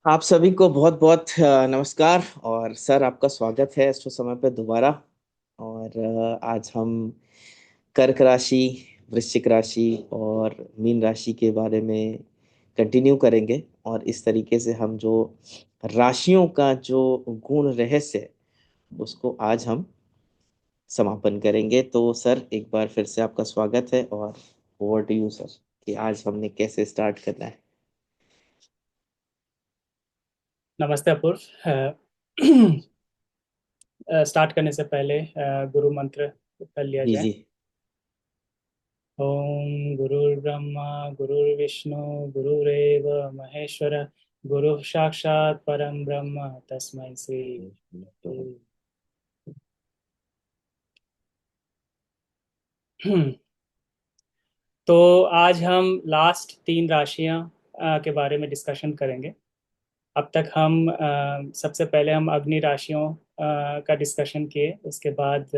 आप सभी को बहुत बहुत नमस्कार। और सर, आपका स्वागत है एस्ट्रो समय पे दोबारा। और आज हम कर्क राशि, वृश्चिक राशि और मीन राशि के बारे में कंटिन्यू करेंगे। और इस तरीके से हम जो राशियों का जो गुण रहस्य है, उसको आज हम समापन करेंगे। तो सर, एक बार फिर से आपका स्वागत है। और ओवर टू यू सर, कि आज हमने कैसे स्टार्ट करना है। नमस्ते अपूर्व। स्टार्ट करने से पहले गुरु मंत्र कर लिया जी जाए। जी। ओम गुरुर्ब्रह्मा गुरुर्विष्णु गुरुरेव महेश्वर गुरु साक्षात परम ब्रह्म तस्मै श्री। तो आज हम लास्ट तीन राशियां के बारे में डिस्कशन करेंगे। अब तक हम सबसे पहले हम अग्नि राशियों का डिस्कशन किए, उसके बाद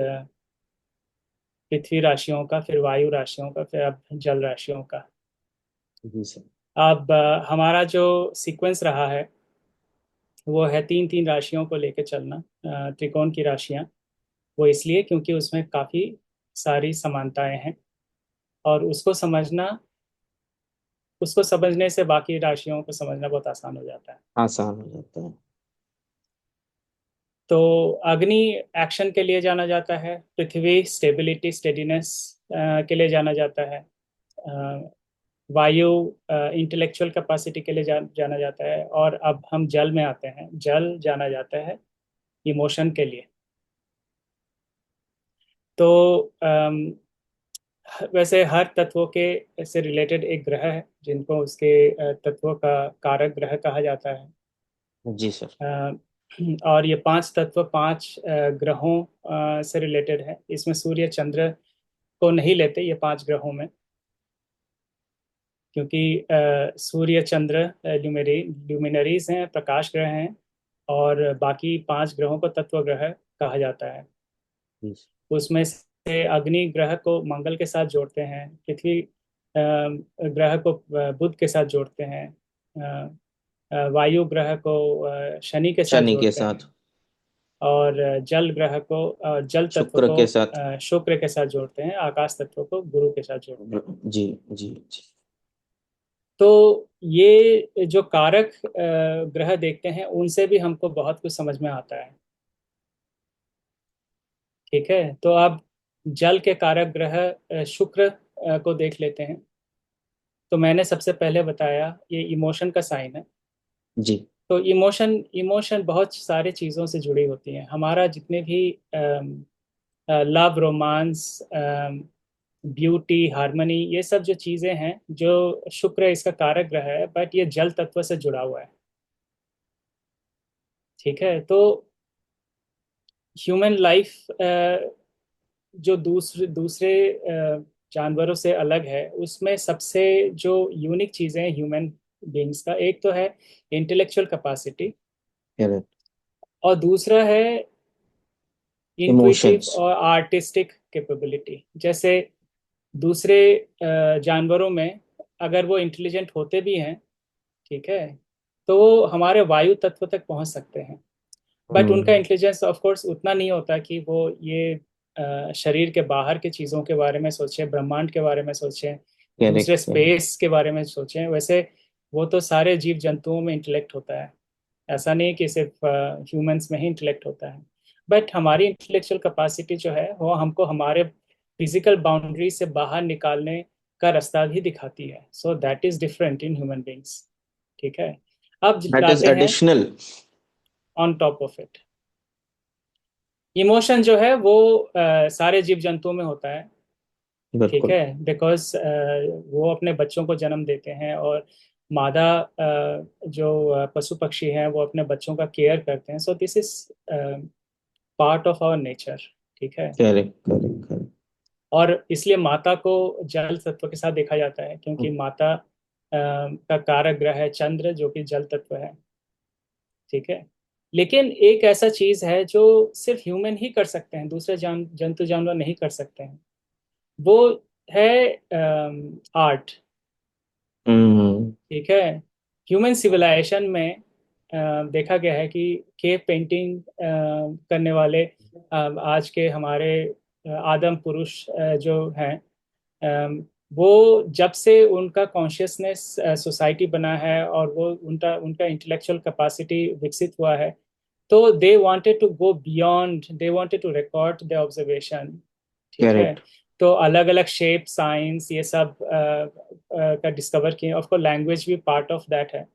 पृथ्वी राशियों का, फिर वायु राशियों का, फिर अब जल राशियों का। जी सर। अब हमारा जो सीक्वेंस रहा है वो है तीन तीन राशियों को लेकर चलना। त्रिकोण की राशियां, वो इसलिए क्योंकि उसमें काफ़ी सारी समानताएं हैं, और उसको समझने से बाकी राशियों को समझना बहुत आसान हो जाता है। आसान हो जाता है। तो अग्नि एक्शन के लिए जाना जाता है, पृथ्वी स्टेबिलिटी स्टेडीनेस के लिए जाना जाता है, वायु इंटेलेक्चुअल कैपेसिटी के लिए जाना जाता है, और अब हम जल में आते हैं, जल जाना जाता है इमोशन के लिए। तो वैसे हर तत्वों के से रिलेटेड एक ग्रह है जिनको उसके तत्वों का कारक ग्रह कहा जाता है। जी सर। अ, और ये पांच तत्व पांच ग्रहों से रिलेटेड है। इसमें सूर्य चंद्र को नहीं लेते ये पांच ग्रहों में, क्योंकि सूर्य चंद्र ल्यूमिनरीज हैं, प्रकाश ग्रह हैं, और बाकी पांच ग्रहों को तत्व ग्रह कहा जाता है। जी उसमें से अग्नि ग्रह को मंगल के साथ जोड़ते हैं, पृथ्वी ग्रह को बुध के साथ जोड़ते हैं, वायु ग्रह को शनि के साथ शनि के जोड़ते साथ। हैं, और जल ग्रह को जल तत्व शुक्र को के साथ। शुक्र के साथ जोड़ते हैं, आकाश तत्व को गुरु के साथ जोड़ते हैं। जी जी जी। तो ये जो कारक ग्रह देखते हैं उनसे भी हमको बहुत कुछ समझ में आता है। ठीक है, तो अब जल के कारक ग्रह शुक्र को देख लेते हैं। तो मैंने सबसे पहले बताया ये इमोशन का साइन है। जी। तो इमोशन इमोशन बहुत सारे चीज़ों से जुड़ी होती हैं। हमारा जितने भी लव, रोमांस, ब्यूटी, हार्मनी, ये सब जो चीज़ें हैं, जो शुक्र इसका कारक ग्रह है, बट ये जल तत्व से जुड़ा हुआ है। ठीक है, तो ह्यूमन लाइफ जो दूसरे दूसरे जानवरों से अलग है, उसमें सबसे जो यूनिक चीज़ें हैं ह्यूमन बींग्स का, एक तो है इंटेलेक्चुअल कैपेसिटी, करेक्ट। और दूसरा है इंट्यूटिव इमोशंस। और आर्टिस्टिक कैपेबिलिटी। जैसे दूसरे जानवरों में अगर वो इंटेलिजेंट होते भी हैं, ठीक है, तो वो हमारे वायु तत्व तक पहुंच सकते हैं, बट उनका हम्म। इंटेलिजेंस ऑफ कोर्स उतना नहीं होता कि वो ये शरीर के बाहर के चीज़ों के बारे में सोचें, ब्रह्मांड के बारे में सोचें, दूसरे करेक्ट करेक्ट। स्पेस के बारे में सोचें। वैसे वो तो सारे जीव जंतुओं में इंटेलेक्ट होता है, ऐसा नहीं कि सिर्फ ह्यूमंस में ही इंटेलेक्ट होता है। बट हमारी इंटेलेक्चुअल कैपेसिटी जो है वो हमको हमारे फिजिकल बाउंड्री से बाहर निकालने का रास्ता भी दिखाती है। So that is different in human beings. ठीक है, अब दैट इज लाते हैं additional. On top of it, emotion जो है वो सारे जीव जंतुओं में होता है। ठीक बिल्कुल। है, बिकॉज वो अपने बच्चों को जन्म देते हैं, और मादा जो पशु पक्षी हैं वो अपने बच्चों का केयर करते हैं। So this is part of our nature. ठीक है, करेक्ट करेक्ट करेक्ट। और इसलिए माता को जल तत्व के साथ देखा जाता है, क्योंकि माता का कारक ग्रह है चंद्र, जो कि जल तत्व है। ठीक है, लेकिन एक ऐसा चीज है जो सिर्फ ह्यूमन ही कर सकते हैं, दूसरे जंतु जानवर नहीं कर सकते हैं। वो है आर्ट। हम्म। ठीक है, ह्यूमन सिविलाइजेशन में देखा गया है कि केव पेंटिंग करने वाले आज के हमारे आदम पुरुष जो हैं, वो जब से उनका कॉन्शियसनेस सोसाइटी बना है और वो उनका उनका इंटेलेक्चुअल कैपेसिटी विकसित हुआ है, तो they wanted to go beyond, they wanted to record the observation. ठीक है। करेक्ट। तो अलग अलग शेप साइंस ये सब का डिस्कवर किए। ऑफ कोर्स लैंग्वेज भी पार्ट ऑफ दैट है।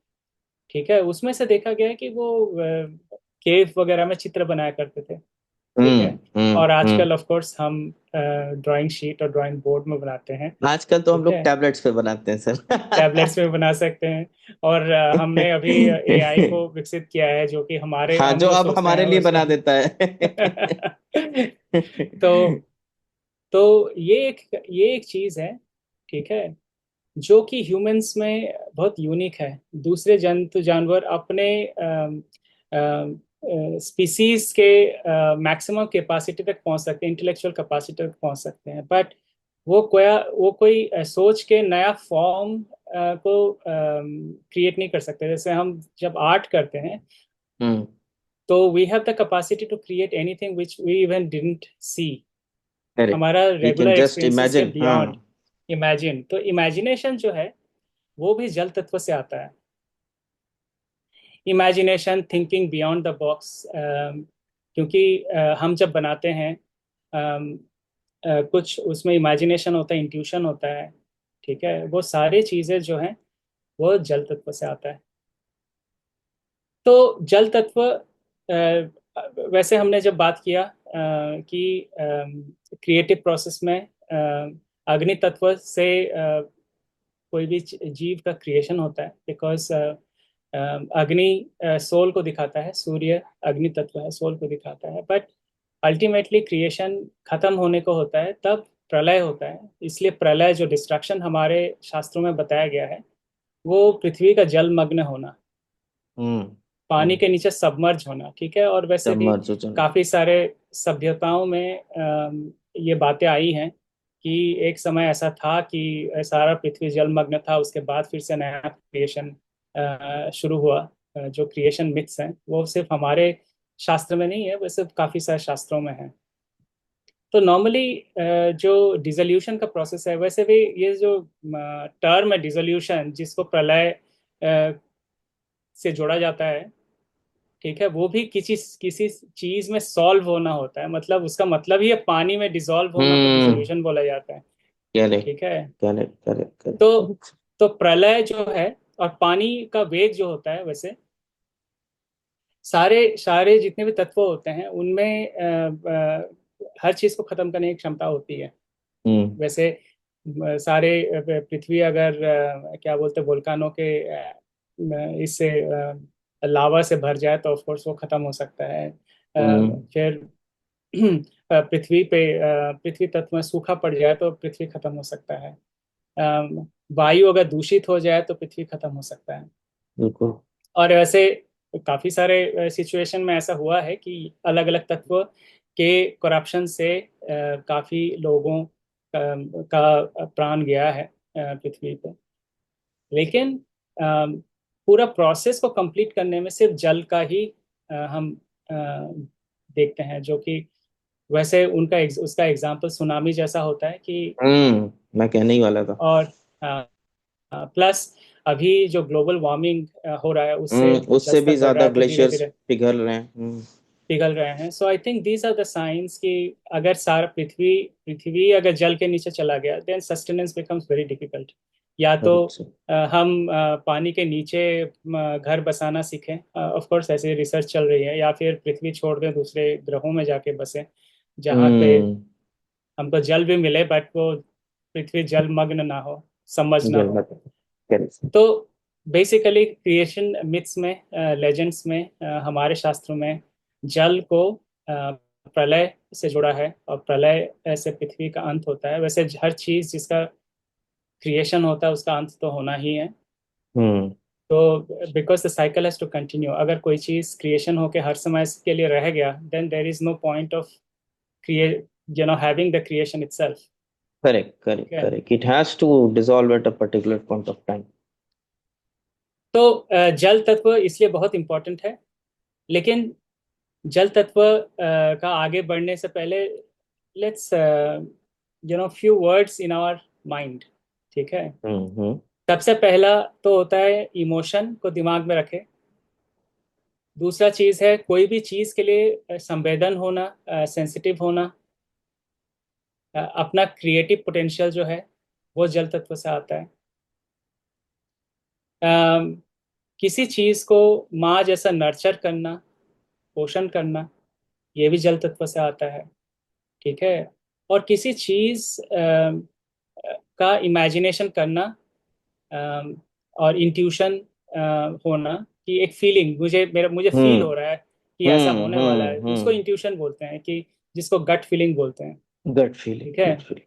ठीक है। उसमें से देखा गया है कि वो केव वगैरह में चित्र बनाया करते थे। ठीक है। और हम्म। आजकल ऑफ कोर्स हम ड्राइंग शीट और ड्राइंग बोर्ड में बनाते हैं। आजकल तो हम ठीक लोग है। टैबलेट्स पे बनाते हैं टैबलेट्स सर। में बना सकते हैं। और हमने अभी एआई को विकसित किया है जो कि हमारे हाँ, हम जो जो अब सोचते हमारे हैं लिए उसको बना देता है। तो तो ये एक चीज है। ठीक है। जो कि ह्यूमंस में बहुत यूनिक है। दूसरे जंतु जानवर अपने स्पीसीज के मैक्सिमम कैपेसिटी तक पहुंच सकते हैं, इंटेलेक्चुअल कैपेसिटी तक पहुंच सकते हैं, बट वो कोई सोच के नया फॉर्म को क्रिएट नहीं कर सकते। जैसे हम जब आर्ट करते हैं, हम्म। तो we have the capacity to create anything which we even didn't see. Correct. हमारा we can regular just experiences के इमेजिन। हाँ। Beyond imagine. तो इमेजिनेशन जो है वो भी जल तत्व से आता है। Imagination, thinking beyond the box. क्योंकि हम जब बनाते हैं, अम, कुछ उसमें इमेजिनेशन होता है, इंट्यूशन होता है। ठीक है। वो सारी चीजें जो हैं वो जल तत्व से आता है। तो जल तत्व, वैसे हमने जब बात किया कि क्रिएटिव प्रोसेस में अग्नि तत्व से कोई भी जीव का क्रिएशन होता है, बिकॉज अग्नि सोल को दिखाता है, सूर्य अग्नि तत्व है, सोल को दिखाता है। बट अल्टीमेटली क्रिएशन खत्म होने को होता है तब प्रलय होता है। इसलिए प्रलय जो डिस्ट्रक्शन हमारे शास्त्रों में बताया गया है, वो पृथ्वी का जलमग्न होना, हम्म। पानी हम्म। के नीचे सबमर्ज होना। ठीक है। और वैसे भी सबमर्ज हो जाना। काफी सारे सभ्यताओं में ये बातें आई हैं कि एक समय ऐसा था कि सारा पृथ्वी जलमग्न था, उसके बाद फिर से नया क्रिएशन शुरू हुआ। जो क्रिएशन मिथ्स हैं वो सिर्फ हमारे शास्त्र में नहीं है, वो सिर्फ काफी सारे शास्त्रों में है। तो नॉर्मली जो डिसोल्यूशन का प्रोसेस है, वैसे भी ये जो टर्म है डिसोल्यूशन, जिसको प्रलय से जोड़ा जाता है, ठीक है, वो भी किसी किसी चीज में सॉल्व होना होता है। मतलब उसका मतलब ही है पानी में डिसॉल्व होना को हम्म। डिसोल्यूशन बोला जाता है। करेक्ट। ठीक है। करेक्ट। करेक्ट। तो करेक्ट। तो प्रलय जो है और पानी का वेग जो होता है, वैसे सारे सारे जितने भी तत्व होते हैं उनमें हर चीज को खत्म करने की क्षमता होती है। हम्म। वैसे सारे पृथ्वी अगर क्या बोलते हैं वोल्कानों के इससे लावा से भर जाए तो ऑफ कोर्स वो खत्म हो सकता है। हम्म। फिर पृथ्वी तत्व में सूखा पड़ जाए तो पृथ्वी खत्म हो सकता है। वायु अगर दूषित हो जाए तो पृथ्वी खत्म हो सकता है। बिल्कुल। और वैसे काफी सारे सिचुएशन में ऐसा हुआ है कि अलग अलग तत्व के करप्शन से काफी लोगों का प्राण गया है पृथ्वी पे। लेकिन पूरा प्रोसेस को कंप्लीट करने में सिर्फ जल का ही हम देखते हैं, जो कि वैसे उसका एग्जाम्पल सुनामी जैसा होता है कि। मैं कहने ही वाला था। और प्लस अभी जो ग्लोबल वार्मिंग हो रहा है उससे जो जल उससे भी स्तर बढ़ रहा ज्यादा है तो धीरे ग्लेशियर्स धीरे पिघल रहे हैं। पिघल रहे हैं। So I think these are the science कि अगर सारा पृथ्वी पृथ्वी अगर जल के नीचे चला गया, then sustenance becomes very difficult. या तो करेक्ट सर। हम पानी के नीचे घर बसाना सीखें, ऑफ कोर्स ऐसे रिसर्च चल रही है, या फिर पृथ्वी छोड़ दें दूसरे ग्रहों में जाके बसें जहाँ पे हम्म। हमको जल भी मिले बट वो पृथ्वी जलमग्न ना हो, समझ ना हो। जरूरत है। Correct sir. तो बेसिकली क्रिएशन मिथ्स में, लेजेंड्स में, हमारे शास्त्रों में जल को प्रलय से जोड़ा है, और प्रलय से पृथ्वी का अंत होता है। वैसे हर चीज जिसका क्रिएशन होता है उसका अंत तो होना ही है। हम्म। तो because the cycle has to continue, अगर कोई चीज क्रिएशन होके हर समय के लिए रह गया, then there is no point of create having the creation itself. Correct. ठीक करेक्ट। है। Correct. It has to dissolve at a particular point of time. तो जल तत्व इसलिए बहुत इंपॉर्टेंट है। लेकिन जल तत्व का आगे बढ़ने से पहले let's few words in our mind. ठीक है। हम्म। सबसे पहला तो होता है इमोशन को दिमाग में रखे। दूसरा चीज है कोई भी चीज के लिए संवेदन होना, सेंसिटिव होना। अपना क्रिएटिव पोटेंशियल जो है वो जल तत्व से आता है। अम, किसी चीज को माँ जैसा नर्चर करना, पोषण करना, ये भी जल तत्व से आता है। ठीक है। और किसी चीज का इमेजिनेशन करना, अम, और इंट्यूशन होना, कि एक फीलिंग मुझे फील हो हम्म। रहा है कि ऐसा होने वाला है, उसको हम्म। इंट्यूशन बोलते हैं, कि जिसको गट फीलिंग बोलते हैं। गट फीलिंग, ठीक है। Gut feeling.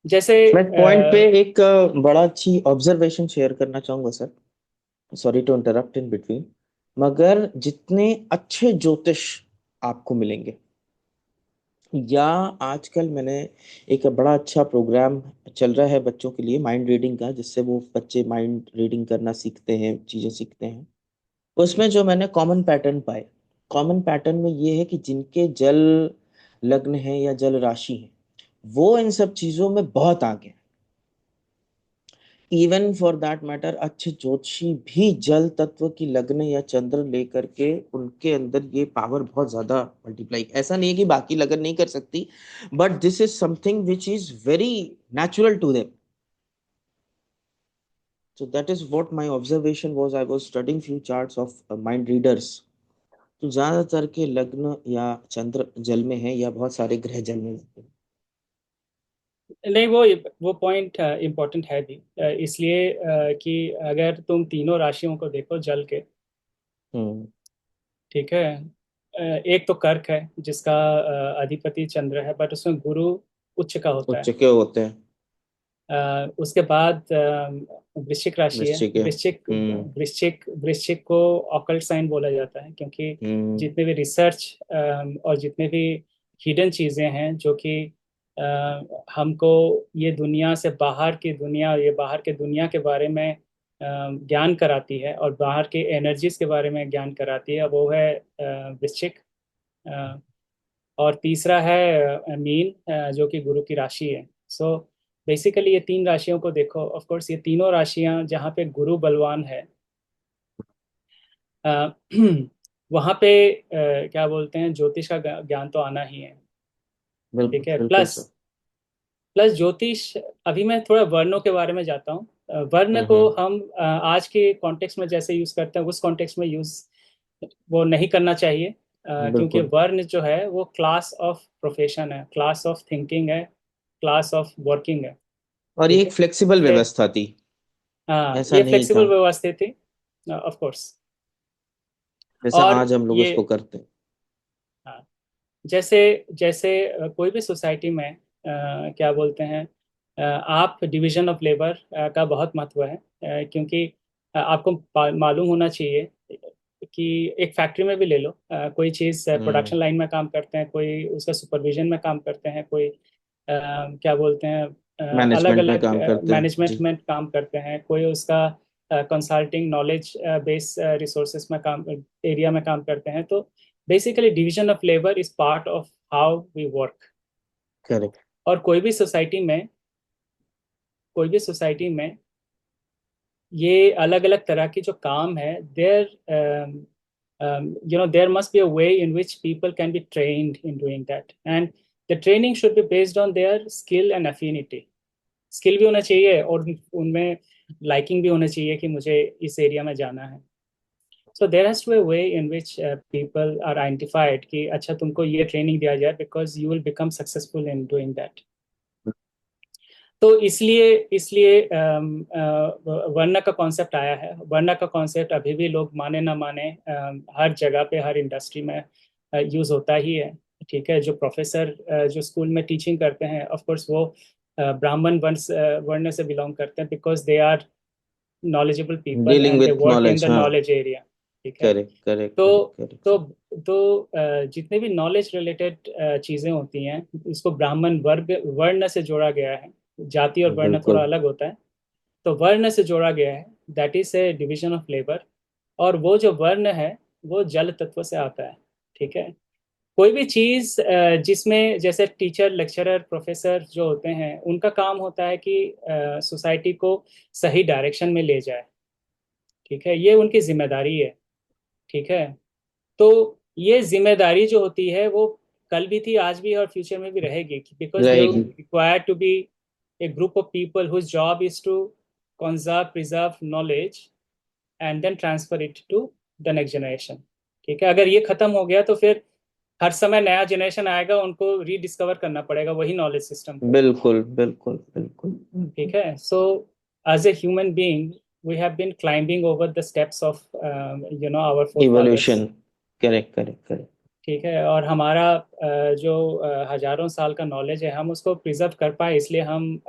जैसे मैं पॉइंट पे एक बड़ा अच्छी ऑब्जर्वेशन शेयर करना चाहूंगा sir. Sorry to interrupt in between. मगर जितने अच्छे ज्योतिष आपको मिलेंगे, या आजकल मैंने एक बड़ा अच्छा प्रोग्राम चल रहा है बच्चों के लिए माइंड रीडिंग का, जिससे वो बच्चे माइंड रीडिंग करना सीखते हैं, चीजें सीखते हैं। उसमें जो मैंने कॉमन पैटर्न पाए, कॉमन पैटर्न में ये है कि जिनके जल लग्न है या जल राशि है, वो इन सब चीजों में बहुत आगे हैं। इवन फॉर दैट मैटर अच्छे ज्योतिषी भी जल तत्व की लग्न या चंद्र लेकर के उनके अंदर ये पावर बहुत ज्यादा मल्टीप्लाई, ऐसा नहीं है कि बाकी लगन नहीं कर सकती, but this is something which is very natural to them. So that is what my observation was. I was studying few charts of mind readers. तो ज्यादातर के लग्न या चंद्र जल में है, या बहुत सारे ग्रह जल में होते हैं। नहीं, वो पॉइंट इम्पोर्टेंट है भी, इसलिए कि अगर तुम तीनों राशियों को देखो जल के। हम्म। ठीक है। एक तो कर्क है जिसका अधिपति चंद्र है, बट उसमें गुरु उच्च का होता उच्च है। के होते हैं। उसके बाद वृश्चिक राशि है। वृश्चिक है। वृश्चिक हम्म। वृश्चिक वृश्चिक को ऑकल्ट साइन बोला जाता है, क्योंकि हम्म। जितने भी रिसर्च और जितने भी हिडन चीज़ें हैं जो कि हमको ये दुनिया से बाहर की दुनिया, ये बाहर के दुनिया के बारे में ज्ञान कराती है, और बाहर के एनर्जीज के बारे में ज्ञान कराती है, वो है वृश्चिक। अ, और तीसरा है मीन, जो कि गुरु की राशि है। सो बेसिकली ये तीन राशियों को देखो। ऑफ कोर्स ये तीनों राशियां जहाँ पे गुरु बलवान है, अ, वहाँ पे क्या बोलते हैं, ज्योतिष का ज्ञान तो आना ही है। बिल्कुल ठीक है। बिल्कुल प्लस सर। प्लस ज्योतिष, अभी मैं थोड़ा वर्णों के बारे में जाता हूँ। वर्ण को हम्म। हम आज के कॉन्टेक्स्ट में जैसे यूज करते हैं, उस कॉन्टेक्स्ट में यूज वो नहीं करना चाहिए। क्योंकि बिल्कुल। वर्ण जो है वो क्लास ऑफ प्रोफेशन है, क्लास ऑफ थिंकिंग है, क्लास ऑफ वर्किंग है। और ये ठीक एक है। फ्लेक्सिबल इसलिए व्यवस्था थी। हाँ, ऐसा ये नहीं था फ्लेक्सिबल व्यवस्था थी, ऑफ कोर्स। जैसा और आज हम लोग ये उसको करते हैं। हाँ, जैसे जैसे कोई भी सोसाइटी में क्या बोलते हैं, आप डिवीजन ऑफ लेबर का बहुत महत्व है। क्योंकि आपको मालूम होना चाहिए कि एक फैक्ट्री में भी ले लो, कोई चीज़ हम्म। प्रोडक्शन लाइन में काम करते हैं, कोई उसका सुपरविजन में काम करते हैं, कोई क्या बोलते हैं अलग मैनेजमेंट में अलग काम करते हैं मैनेजमेंट जी। में काम करते हैं, कोई उसका कंसल्टिंग नॉलेज बेस रिसोर्सेज में काम, एरिया में काम करते हैं। तो basically division of labour is part of how we work. Correct. और कोई भी सोसाइटी में ये अलग अलग तरह की जो काम है, there must be a way in which people can be trained in doing that, and the training should be based on their skill and affinity. Skill भी होना चाहिए, और उनमें लाइकिंग भी होना चाहिए कि मुझे इस एरिया में जाना है। So there has to a way in which people are identified कि अच्छा तुमको ये ट्रेनिंग दिया जाए, because you will become successful in doing that. तो इसलिए इसलिए वर्ण का कॉन्सेप्ट आया है। वर्ण का कॉन्सेप्ट अभी भी लोग माने ना माने, हर जगह पे हर इंडस्ट्री में यूज होता ही है। ठीक है। जो प्रोफेसर जो स्कूल में टीचिंग करते हैं, ऑफ कोर्स वो ब्राह्मण वर्ण से बिलोंग करते हैं, because they are knowledgeable people dealing and they with work in knowledge, the हाँ। knowledge area। ठीक है। करेक्ट करेक्ट तो करेक्ट करेक्ट तो सर। तो जितने भी नॉलेज रिलेटेड चीजें होती हैं, इसको ब्राह्मण वर्ग वर्ण से जोड़ा गया है। जाति और वर्ण थोड़ा बिल्कुल। अलग होता है। तो वर्ण से जोड़ा गया है। That is A division of labour. और वो जो वर्ण है वो जल तत्व से आता है। ठीक है। कोई भी चीज जिसमें जैसे टीचर, लेक्चरर, प्रोफेसर जो होते हैं, उनका काम होता है कि सोसाइटी को सही डायरेक्शन में ले जाए। ठीक है, ये उनकी जिम्मेदारी है। ठीक है। तो ये जिम्मेदारी जो होती है वो कल भी थी, आज भी, और फ्यूचर में भी रहेगी, बिकॉज दे रहेगी। Require to be a group of people whose job is to conserve, preserve knowledge and then transfer it to the next generation। ठीक है। अगर ये खत्म हो गया तो फिर हर समय नया जनरेशन आएगा, उनको रीडिस्कवर करना पड़ेगा वही नॉलेज सिस्टम को। बिल्कुल बिल्कुल बिल्कुल ठीक बिल्कुल। है। So as a human being we have been climbing over the steps of our forefathers. Evolution. Correct correct correct. ठीक है। और हमारा जो हजारों साल का नॉलेज है, हम उसको प्रिजर्व कर पाए, इसलिए हम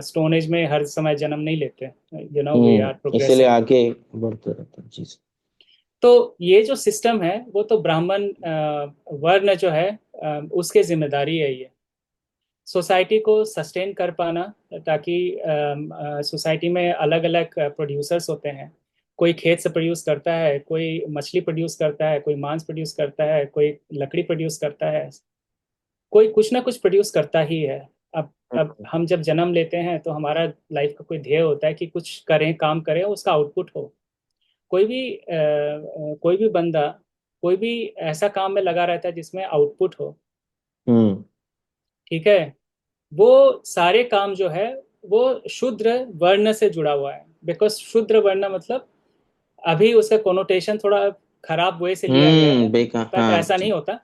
स्टोन एज में हर समय जन्म नहीं लेते। वी आर इसीलिए प्रोग्रेसिंग। आगे बढ़ते रहते हैं जी। तो ये जो सिस्टम है वो तो ब्राह्मण वर्ण जो है उसके जिम्मेदारी है ये सोसाइटी को सस्टेन कर पाना। ताकि सोसाइटी में अलग अलग प्रोड्यूसर्स होते हैं। कोई खेत से प्रोड्यूस करता है, कोई मछली प्रोड्यूस करता है, कोई मांस प्रोड्यूस करता है, कोई लकड़ी प्रोड्यूस करता है, कोई कुछ ना कुछ प्रोड्यूस करता ही है। अब हम जब जन्म लेते हैं तो हमारा लाइफ का कोई ध्येय होता है कि कुछ करें, काम करें, उसका आउटपुट हो। कोई भी बंदा कोई भी ऐसा काम में लगा रहता है जिसमें आउटपुट हो। हम्म। ठीक है। वो सारे काम जो है वो शूद्र वर्ण से जुड़ा हुआ है। बिकॉज शूद्र वर्ण मतलब, अभी उसका कोनोटेशन थोड़ा खराब वे से लिया गया है, बेकार, बट हाँ ऐसा नहीं जी। होता।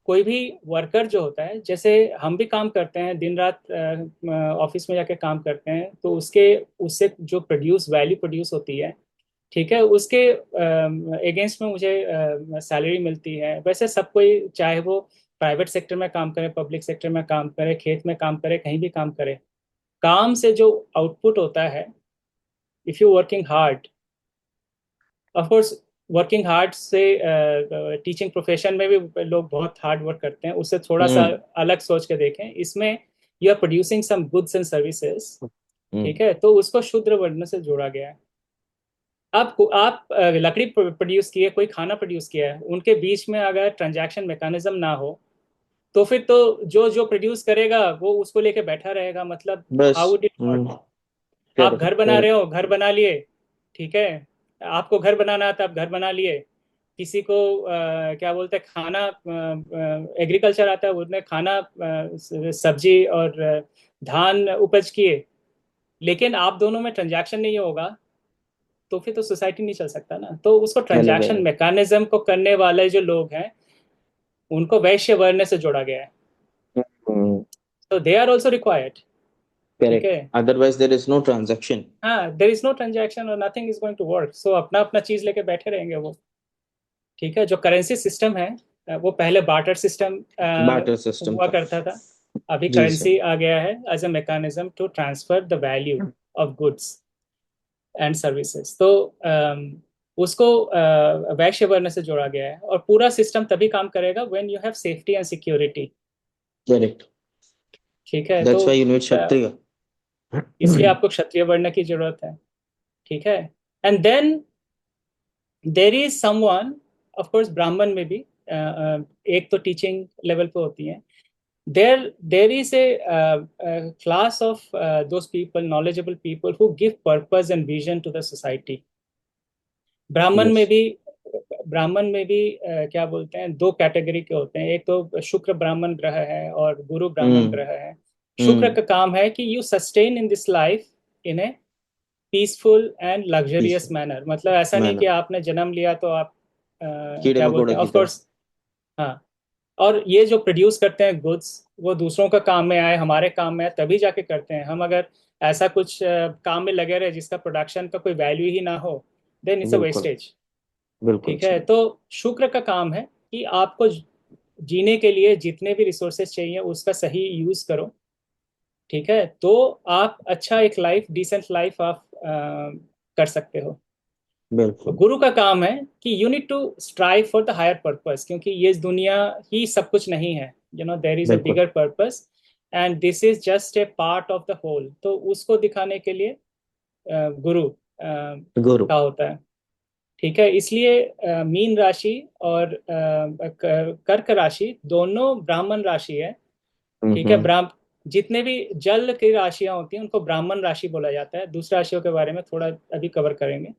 कोई भी वर्कर जो होता है, जैसे हम भी काम करते हैं दिन रात, ऑफिस में जाके काम करते हैं, तो उसके उससे जो प्रोड्यूस वैल्यू प्रोड्यूस होती है, ठीक है, उसके अगेंस्ट में मुझे सैलरी मिलती है। वैसे सब कोई, चाहे वो प्राइवेट सेक्टर में काम करे, पब्लिक सेक्टर में काम करे, खेत में काम करे, कहीं भी काम करे, काम से जो आउटपुट होता है, if you working hard, of course working hard से टीचिंग प्रोफेशन में भी लोग बहुत हार्ड वर्क करते हैं, उससे थोड़ा सा हम्म अलग सोच के देखें। इसमें you are producing some goods and services. Hmm. ठीक है। तो उसको शूद्र वर्ण से जोड़ा गया है। आप लकड़ी प्रोड्यूस किए, कोई खाना प्रोड्यूस किया है, उनके बीच में अगर ट्रांजैक्शन मैकेनिज्म ना हो, तो फिर तो जो जो प्रोड्यूस करेगा वो उसको लेके बैठा रहेगा। मतलब बस। How would it work? आप करेक्ट घर बना रहे करेक्ट। हो, घर बना लिए। ठीक है। आपको घर बनाना आता, आप घर बना लिए। किसी को क्या बोलते हैं, खाना, एग्रीकल्चर आता है, उसने खाना, सब्जी और धान उपज किए। लेकिन आप दोनों में ट्रांजैक्शन नहीं होगा तो फिर तो सोसाइटी नहीं चल सकता ना। तो उसको चलेगा ट्रांजैक्शन नहीं। मैकेनिज्म को करने वाले जो लोग हैं, उनको वैश्य वर्ण से जोड़ा गया है। तो दे आर ऑल्सो रिक्वायर्ड। ठीक है। Correct, otherwise there is no transaction. हाँ, देर इज नो ट्रांजैक्शन और nothing is going to work. So अपना अपना चीज लेके बैठे रहेंगे वो। ठीक है। जो करेंसी सिस्टम है, वो पहले बार्टर सिस्टम बार्टर सिस्टम हुआ था। करता था। अभी जी सर। करेंसी आ गया है as a mechanism to transfer the value of goods and services. तो उसको वैश्य वर्ण से जोड़ा गया है। और पूरा सिस्टम तभी काम करेगा when you have safety and security. Correct. ठीक है। तो that's why you need a, kshatriya. इसलिए आपको क्षत्रिय वर्ण की जरूरत है। ठीक है। And then there is someone, of course ब्राह्मण में भी एक तो टीचिंग लेवल पे होती है। There is a class of those people, knowledgeable people who give purpose and vision to the society। ब्राह्मण यस। में भी ब्राह्मण में भी क्या बोलते हैं, दो कैटेगरी के होते हैं। एक तो शुक्र ब्राह्मण ग्रह है और गुरु ब्राह्मण हम्म ग्रह है। शुक्र हम्म। का काम है कि you sustain in this life in A peaceful and luxurious peaceful manner. मतलब ऐसा नहीं कि मैनर। आपने जन्म लिया तो आप कीड़े क्या बोलते मकोड़े हैं, की ऑफ तरह। कोर्स। हाँ। और ये जो प्रोड्यूस करते हैं गुड्स, वो दूसरों का काम में आए, हमारे काम में आए, तभी जाके करते हैं। हम अगर ऐसा कुछ काम में लगे रहे जिसका प्रोडक्शन का कोई वैल्यू ही ना हो, देन इट्स अ बिल्कुल वेस्टेज। बिल्कुल ठीक है। सही। तो शुक्र का काम है कि आपको जीने के लिए जितने भी रिसोर्सेज चाहिए उसका सही यूज करो। ठीक है। तो आप अच्छा एक लाइफ, डिसेंट लाइफ आप कर सकते हो। बिल्कुल गुरु का काम है कि you need to strive for the higher purpose, क्योंकि ये दुनिया ही सब कुछ नहीं है। देयर इज अ बिल्कुल। Bigger purpose and this is just a part of the whole. तो उसको दिखाने के लिए गुरु गुरु। का होता है। ठीक है, इसलिए मीन राशि और कर्क राशि दोनों ब्राह्मण राशि है। ठीक है, हम्म। जितने भी जल की राशियां होती हैं उनको ब्राह्मण राशि बोला जाता है। दूसरी राशियों के बारे में थोड़ा अभी कवर करेंगे।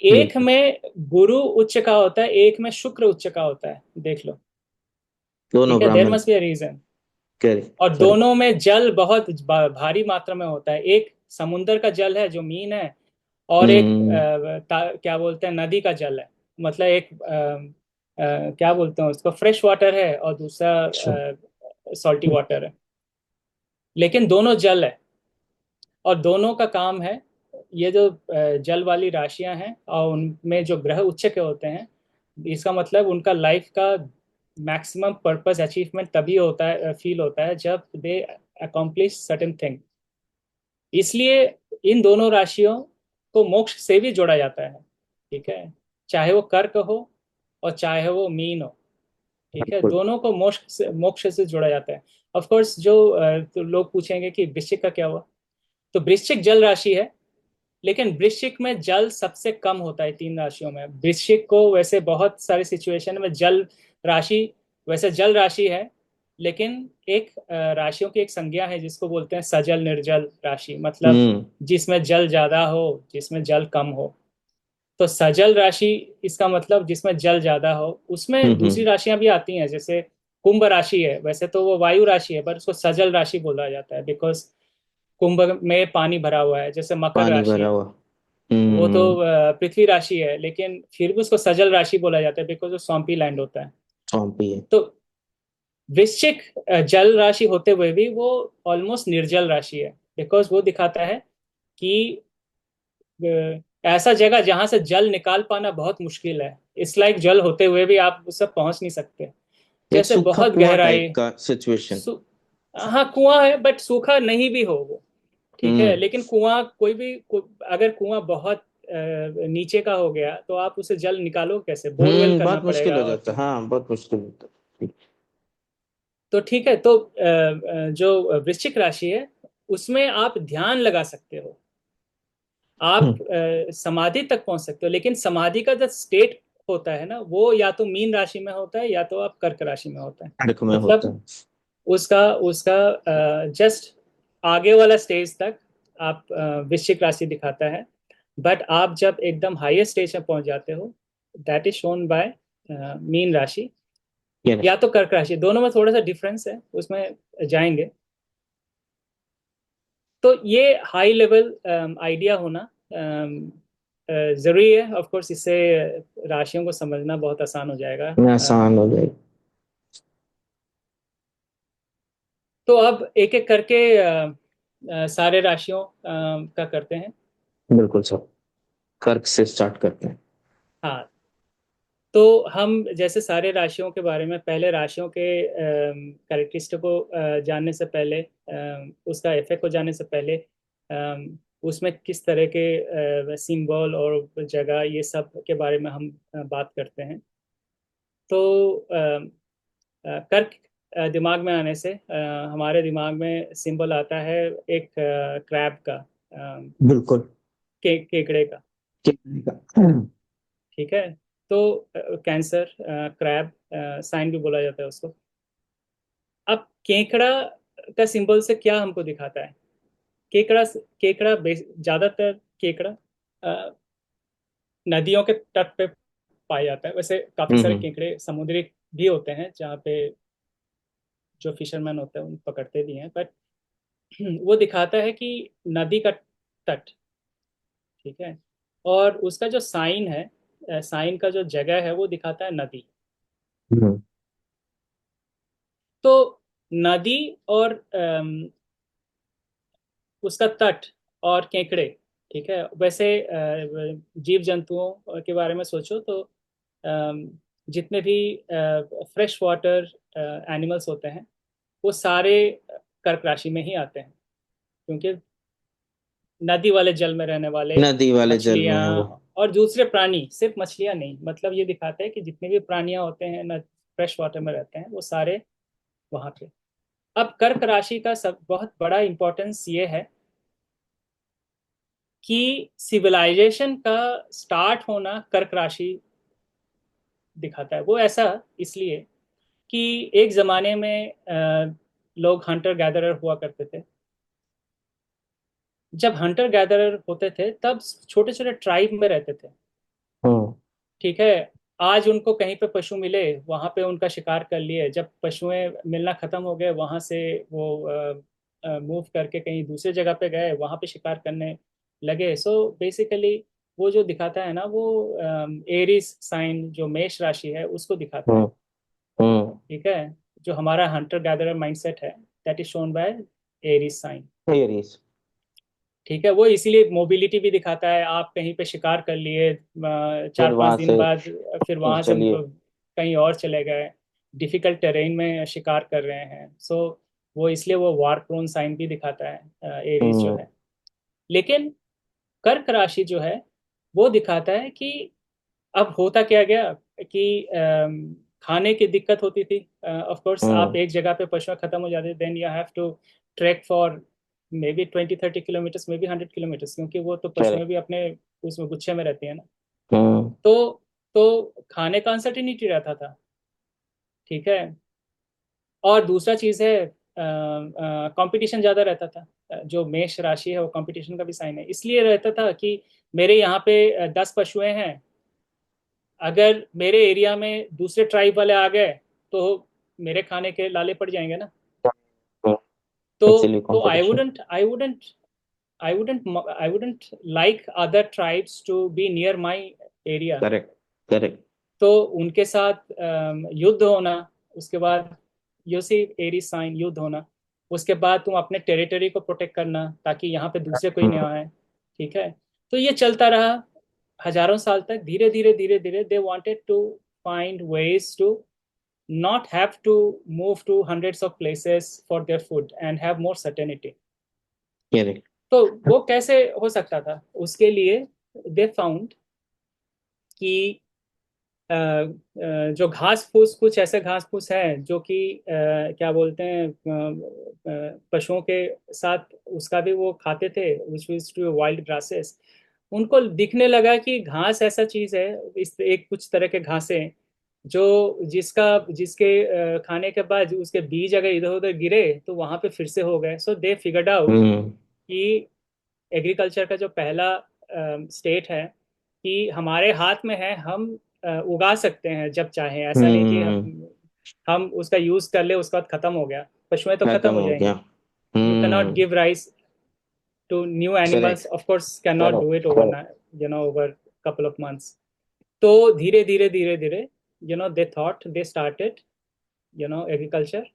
एक बिल्कुल। में गुरु उच्च का होता है, एक में शुक्र उच्च का होता है, देख लो। दोनों ठीक है, there Brahmin. Must be a reason. Correct. और करेक्ट। दोनों में जल बहुत भारी मात्रा में होता है। एक समुंदर का जल है जो मीन है, और एक हम्म। क्या बोलते हैं, नदी का जल है। मतलब एक क्या बोलते हैं उसको, फ्रेश वाटर है, और अच्छा। दूसरा सॉल्टी वाटर है। लेकिन दोनों जल है, और दोनों का काम है, ये जो जल वाली राशियां हैं और उनमें जो ग्रह उच्च के होते हैं, इसका मतलब उनका लाइफ का मैक्सिमम पर्पस अचीवमेंट तभी होता है, फील होता है, जब दे अकॉम्प्लिश सर्टेन थिंग। इसलिए इन दोनों राशियों को मोक्ष से भी जोड़ा जाता है। ठीक है, चाहे वो कर्क हो और चाहे वो मीन हो। ठीक है, बिल्कुल। दोनों को मोक्ष से जोड़ा जाता है। ऑफ कोर्स जो तो लोग पूछेंगे कि वृश्चिक का क्या हुआ। तो वृश्चिक जल राशि है, लेकिन वृश्चिक में जल सबसे कम होता है तीन राशियों में। वृश्चिक को वैसे बहुत सारी सिचुएशन में जल राशि, वैसे जल राशि है, लेकिन एक राशियों की एक संज्ञा है जिसको बोलते हैं सजल निर्जल राशि। मतलब हम्म। जिसमें जल ज्यादा हो, जिसमें जल कम हो। तो सजल राशि, इसका मतलब जिसमें जल ज्यादा हो। उसमें दूसरी हम्म। राशियां भी आती हैं, जैसे कुंभ राशि है, वैसे तो वो वायु राशि है, पर उसको सजल राशि बोला जाता है बिकॉज कुंभ में पानी भरा हुआ है। जैसे मकर पानी राशि भरा है, हुआ। वो तो हम्म। पृथ्वी राशि है, लेकिन फिर भी उसको सजल राशि बोला जाता है बिकॉज वो सौंपी लैंड होता है। सौंपी है। तो वृश्चिक जल राशि होते हुए भी वो ऑलमोस्ट निर्जल राशि है, बिकॉज वो दिखाता है कि ऐसा जगह जहां से जल निकाल पाना बहुत मुश्किल है। इस लाइक जल होते हुए भी आप उस तक पहुंच नहीं सकते। एक जैसे सूखा बहुत कुआं गहराई, टाइप का सिचुएशन। सु, हाँ कुआं है, बट सूखा नहीं भी हो वो। ठीक है, हम्म। लेकिन कुआं कोई भी अगर कुआं बहुत नीचे का हो गया तो आप उसे जल निकालो कैसे, बोरवेल करना बहुत मुश्किल पड़ेगा हो और जाता है, फिर। हाँ बहुत मुश्किल होता है। तो ठीक है, तो जो वृश्चिक राशि है उसमें आप ध्यान लगा सकते हो, आप हम्म। समाधि तक पहुंच सकते हो। लेकिन समाधि का जो स्टेट होता है ना, वो या तो मीन राशि में होता है या तो आप कर्क राशि में होता है। सड़क में होता मतलब है। उसका उसका जस्ट आगे वाला स्टेज तक आप वृश्चिक राशि दिखाता है। बट आप जब एकदम हाईएस्ट स्टेज में पहुंच जाते हो, that is shown bye mean राशि ये नहीं। या तो कर्क राशि। दोनों में थोड़ा सा डिफरेंस है, उसमें जाएंगे। तो ये हाई लेवल आइडिया होना जरूरी है। ऑफ कोर्स इससे राशियों को समझना बहुत आसान हो जाएगा। आसान हो जाएगी। तो अब एक एक करके सारे राशियों का करते हैं। बिल्कुल सब। कर्क से स्टार्ट करते हैं। हाँ, तो हम जैसे सारे राशियों के बारे में, पहले राशियों के कैरेक्टरिस्टिक को जानने से पहले, उसका इफेक्ट को जानने से पहले, उसमें किस तरह के सिंबल और जगह, ये सब के बारे में हम बात करते हैं। तो कर्क दिमाग में आने से हमारे दिमाग में सिंबल आता है एक क्रैब का, बिल्कुल। केकड़े का। हम्म। ठीक है, तो कैंसर, क्रैब साइन भी बोला जाता है उसको। अब केकड़ा का सिंबल से क्या हमको दिखाता है। केकड़ा केकड़ा ज्यादातर केकड़ा अ, नदियों के तट पे पाया जाता है। वैसे काफी सारे हम्म। केकड़े समुद्री भी होते हैं, जहाँ पे जो फिशरमैन होते हैं उन पकड़ते भी हैं, बट वो दिखाता है कि नदी का तट। ठीक है, और उसका जो साइन है, साइन का जो जगह है वो दिखाता है नदी। हम्म। तो नदी और उसका तट और केकड़े। ठीक है, वैसे जीव जंतुओं के बारे में सोचो तो अम, जितने भी फ्रेश वाटर एनिमल्स होते हैं वो सारे कर्क राशि में ही आते हैं, क्योंकि नदी वाले जल में रहने वाले नदी वाले जल में मछलियाँ है वो। और दूसरे प्राणी, सिर्फ मछलियाँ नहीं, मतलब ये दिखाता है कि जितने भी प्राणियां होते हैं न फ्रेश वाटर में रहते हैं वो सारे वहां पे। अब कर्क राशि का सब बहुत बड़ा इंपॉर्टेंस ये है कि सिविलाइजेशन का स्टार्ट होना कर्क राशि दिखाता है। वो ऐसा इसलिए कि एक जमाने में लोग हंटर गैदरर हुआ करते थे। जब हंटर गैदरर होते थे तब छोटे छोटे ट्राइब में रहते थे। हम्म। ठीक है। आज उनको कहीं पे पशु मिले, वहां पे उनका शिकार कर लिए। जब पशुएं मिलना खत्म हो गए, वहां से वो मूव करके कहीं दूसरे जगह पे गए, वहां पे शिकार करने लगे। सो बेसिकली वो जो दिखाता है ना, वो एरीज साइन जो मेष राशि है उसको दिखाता हम्म। है। हम्म। ठीक है। जो हमारा हंटर गैदरर माइंडसेट है, that is shown by Aries sign. Theories. ठीक है। वो इसीलिए मोबिलिटी भी दिखाता है। आप कहीं पे शिकार कर लिए, फिर 4-5 वहां दिन से बाद फिर वहां से चलिए। कहीं और चले गए, डिफिकल्ट टेरेन में शिकार कर रहे हैं। सो वो इसलिए वो वार प्रोन साइन भी दिखाता है एरीज जो हम्म। है। लेकिन कर्क राशि जो है वो दिखाता है कि अब होता क्या गया कि खाने की दिक्कत होती थी। ऑफ कोर्स आप हम्म। एक जगह पे पशुएं खत्म हो जाते, then you have to track for maybe 20-30 kilometres, maybe 100 kilometres, क्योंकि वो तो पशुएं करेक्ट। भी अपने उसमें गुच्छे में रहती है ना। हम्म। तो खाने का अनसर्टिनिटी रहता था। ठीक है। और दूसरा चीज है, कंपटीशन ज्यादा रहता था। जो मेष राशि है वो कंपटीशन का भी साइन है, इसलिए रहता था कि मेरे यहाँ पे 10 पशुएं हैं। अगर मेरे एरिया में दूसरे ट्राइब वाले आ गए तो मेरे खाने के लाले पड़ जाएंगे ना। तो इसीलिए I competition. Wouldn't I wouldn't I wouldn't I wouldn't like other tribes to be near my area. Correct. Correct. तो उनके साथ युद्ध होना, उसके बाद यू सी एरी साइन, युद्ध होना, उसके बाद तुम अपने टेरिटरी को प्रोटेक्ट करना ताकि यहाँ पे दूसरे कोई हम्म। ना आए। ठीक है। तो ये चलता रहा हजारों साल तक। धीरे धीरे धीरे धीरे they wanted to find ways to not have to move to hundreds of places for their food and have more certainty. Correct. तो वो कैसे हो सकता था? उसके लिए दे फाउंड कि जो घास फूस, कुछ ऐसे घास फूस हैं जो कि क्या बोलते हैं, पशुओं के साथ उसका भी वो खाते थे, which use to wild grasses. उनको दिखने लगा कि घास ऐसा चीज है, इस एक कुछ तरह के घासें जो जिसका जिसके खाने के बाद उसके बीज अगर इधर उधर गिरे तो वहां पे फिर से हो गए। सो दे फिगर्ड आउट हम्म। कि एग्रीकल्चर का जो पहला स्टेट है कि हमारे हाथ में है, हम उगा सकते हैं जब चाहें। ऐसा नहीं कि हम्म। हम उसका यूज कर ले उसके बाद खत्म हो गया, पशुएं तो खत्म खत्म हो हो गया। जाएंगी। You cannot hmm. Give rice to new animals, correct. Of course can not do it correct. Over, over couple of months. तो धीरे धीरे धीरे धीरे they thought, they started agriculture.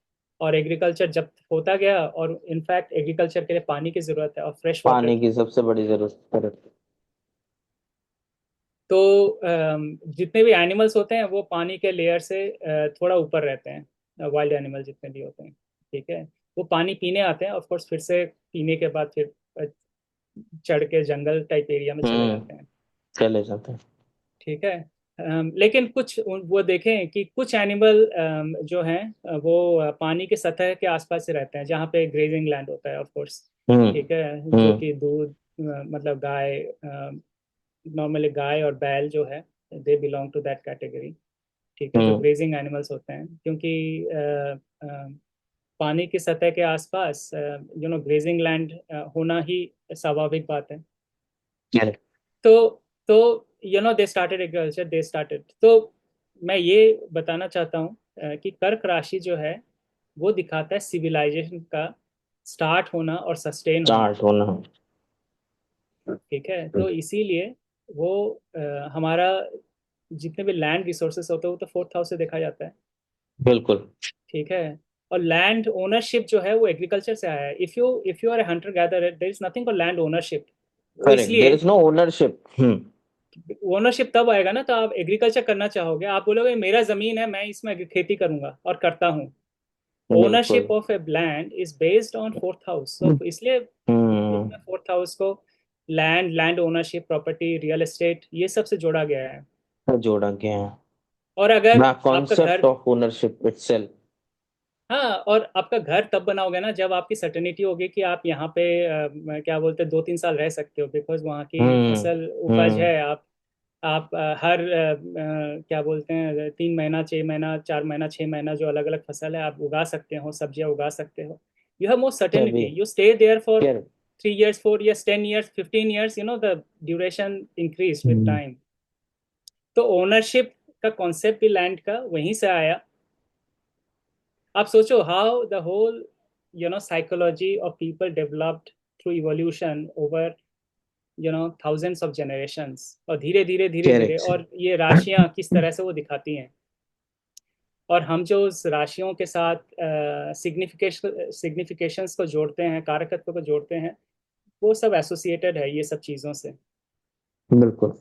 और एग्रीकल्चर जब होता गया, और इनफैक्ट एग्रीकल्चर के लिए पानी की जरूरत है और फ्रेश वाटर पानी की। की सबसे बड़ी जरूरत। करेक्ट। तो जितने भी एनिमल्स होते हैं वो पानी के लेयर से थोड़ा ऊपर रहते हैं, वाइल्ड एनिमल जितने भी होते हैं। ठीक है। वो पानी पीने आते हैं, ऑफ कोर्स फिर से पीने के बाद फिर चढ़ के जंगल टाइप एरिया में चले हम्म। जाते हैं। चले जाते हैं। ठीक है। लेकिन कुछ वो देखें कि कुछ एनिमल जो हैं वो पानी के सतह के आसपास से रहते हैं जहाँ पे ग्रेजिंग लैंड होता है, ऑफ कोर्स। हम्म। ठीक है। जो हम्म। कि दूध मतलब गाय, नॉर्मली गाय और बैल जो है, they belong to that category. ठीक है। जो हम्म। ग्रेजिंग एनिमल्स होते हैं, क्योंकि पानी की सतह के आसपास ग्रेजिंग लैंड होना ही स्वाभाविक बात है। करेक्ट। तो दे स्टार्टेड एग्रीकल्चर, दे स्टार्टेड। तो मैं ये बताना चाहता हूँ कि कर्क राशि जो है वो दिखाता है सिविलाइजेशन का स्टार्ट होना और सस्टेन होना। चार्ट होना। ठीक है। तो इसीलिए वो हमारा जितने भी लैंड रिसोर्सेस होते हैं वो तो फोर्थ हाउस से देखा जाता है। बिल्कुल। ठीक है। और लैंड ओनरशिप जो है वो एग्रीकल्चर से आया है। If you are a hunter gatherer, there is nothing for land ownership. वो करेक्ट, देयर इसलिए is no ownership. Hmm. Ownership तब आएगा ना, तो आप एग्रीकल्चर करना चाहोगे, आप बोलोगे मेरा जमीन है, मैं इसमें खेती करूंगा और करता हूँ। बिल्कुल। Ownership of a land is based on fourth house. तो इसलिए हम्म। उसमें फोर्थ हाउस को land land ownership, property, real estate, ये सबसे जोड़ा गया है। जोड़ा गया है। और अगर द आपका कॉन्सेप्ट घर, ऑफ ओनरशिप इटसेल्फ। हाँ, और आपका घर तब बना होगा ना जब आपकी सर्टेनिटी होगी कि आप यहाँ पे क्या बोलते हैं 2-3 साल रह सकते हो, बिकॉज वहाँ की हम्म। फसल उपज हम्म। है। आप हर क्या बोलते हैं 3 महीना 6 महीना 4 महीना 6 महीना जो अलग अलग फसल है आप उगा सकते हो, सब्जियां उगा सकते हो। यू हैव मोर क्या सर्टेनिटी, भी। यू स्टे देयर फॉर क्या। 3 years 4 years 10 years 15 years, the duration increase with hmm. Time. तो ओनरशिप का कॉन्सेप्ट भी लैंड का वहीं से आया। आप सोचो how the whole psychology of people developed through evolution over thousands of generations, और धीरे धीरे धीरे धीरे, करेक्ट। और ये राशियां किस तरह से वो दिखाती हैं। और हम जो उस राशियों के साथ सिग्निफिकेशंस को जोड़ते हैं, कारकत्व को जोड़ते हैं, वो सब एसोसिएटेड है ये सब चीज़ों से। बिल्कुल।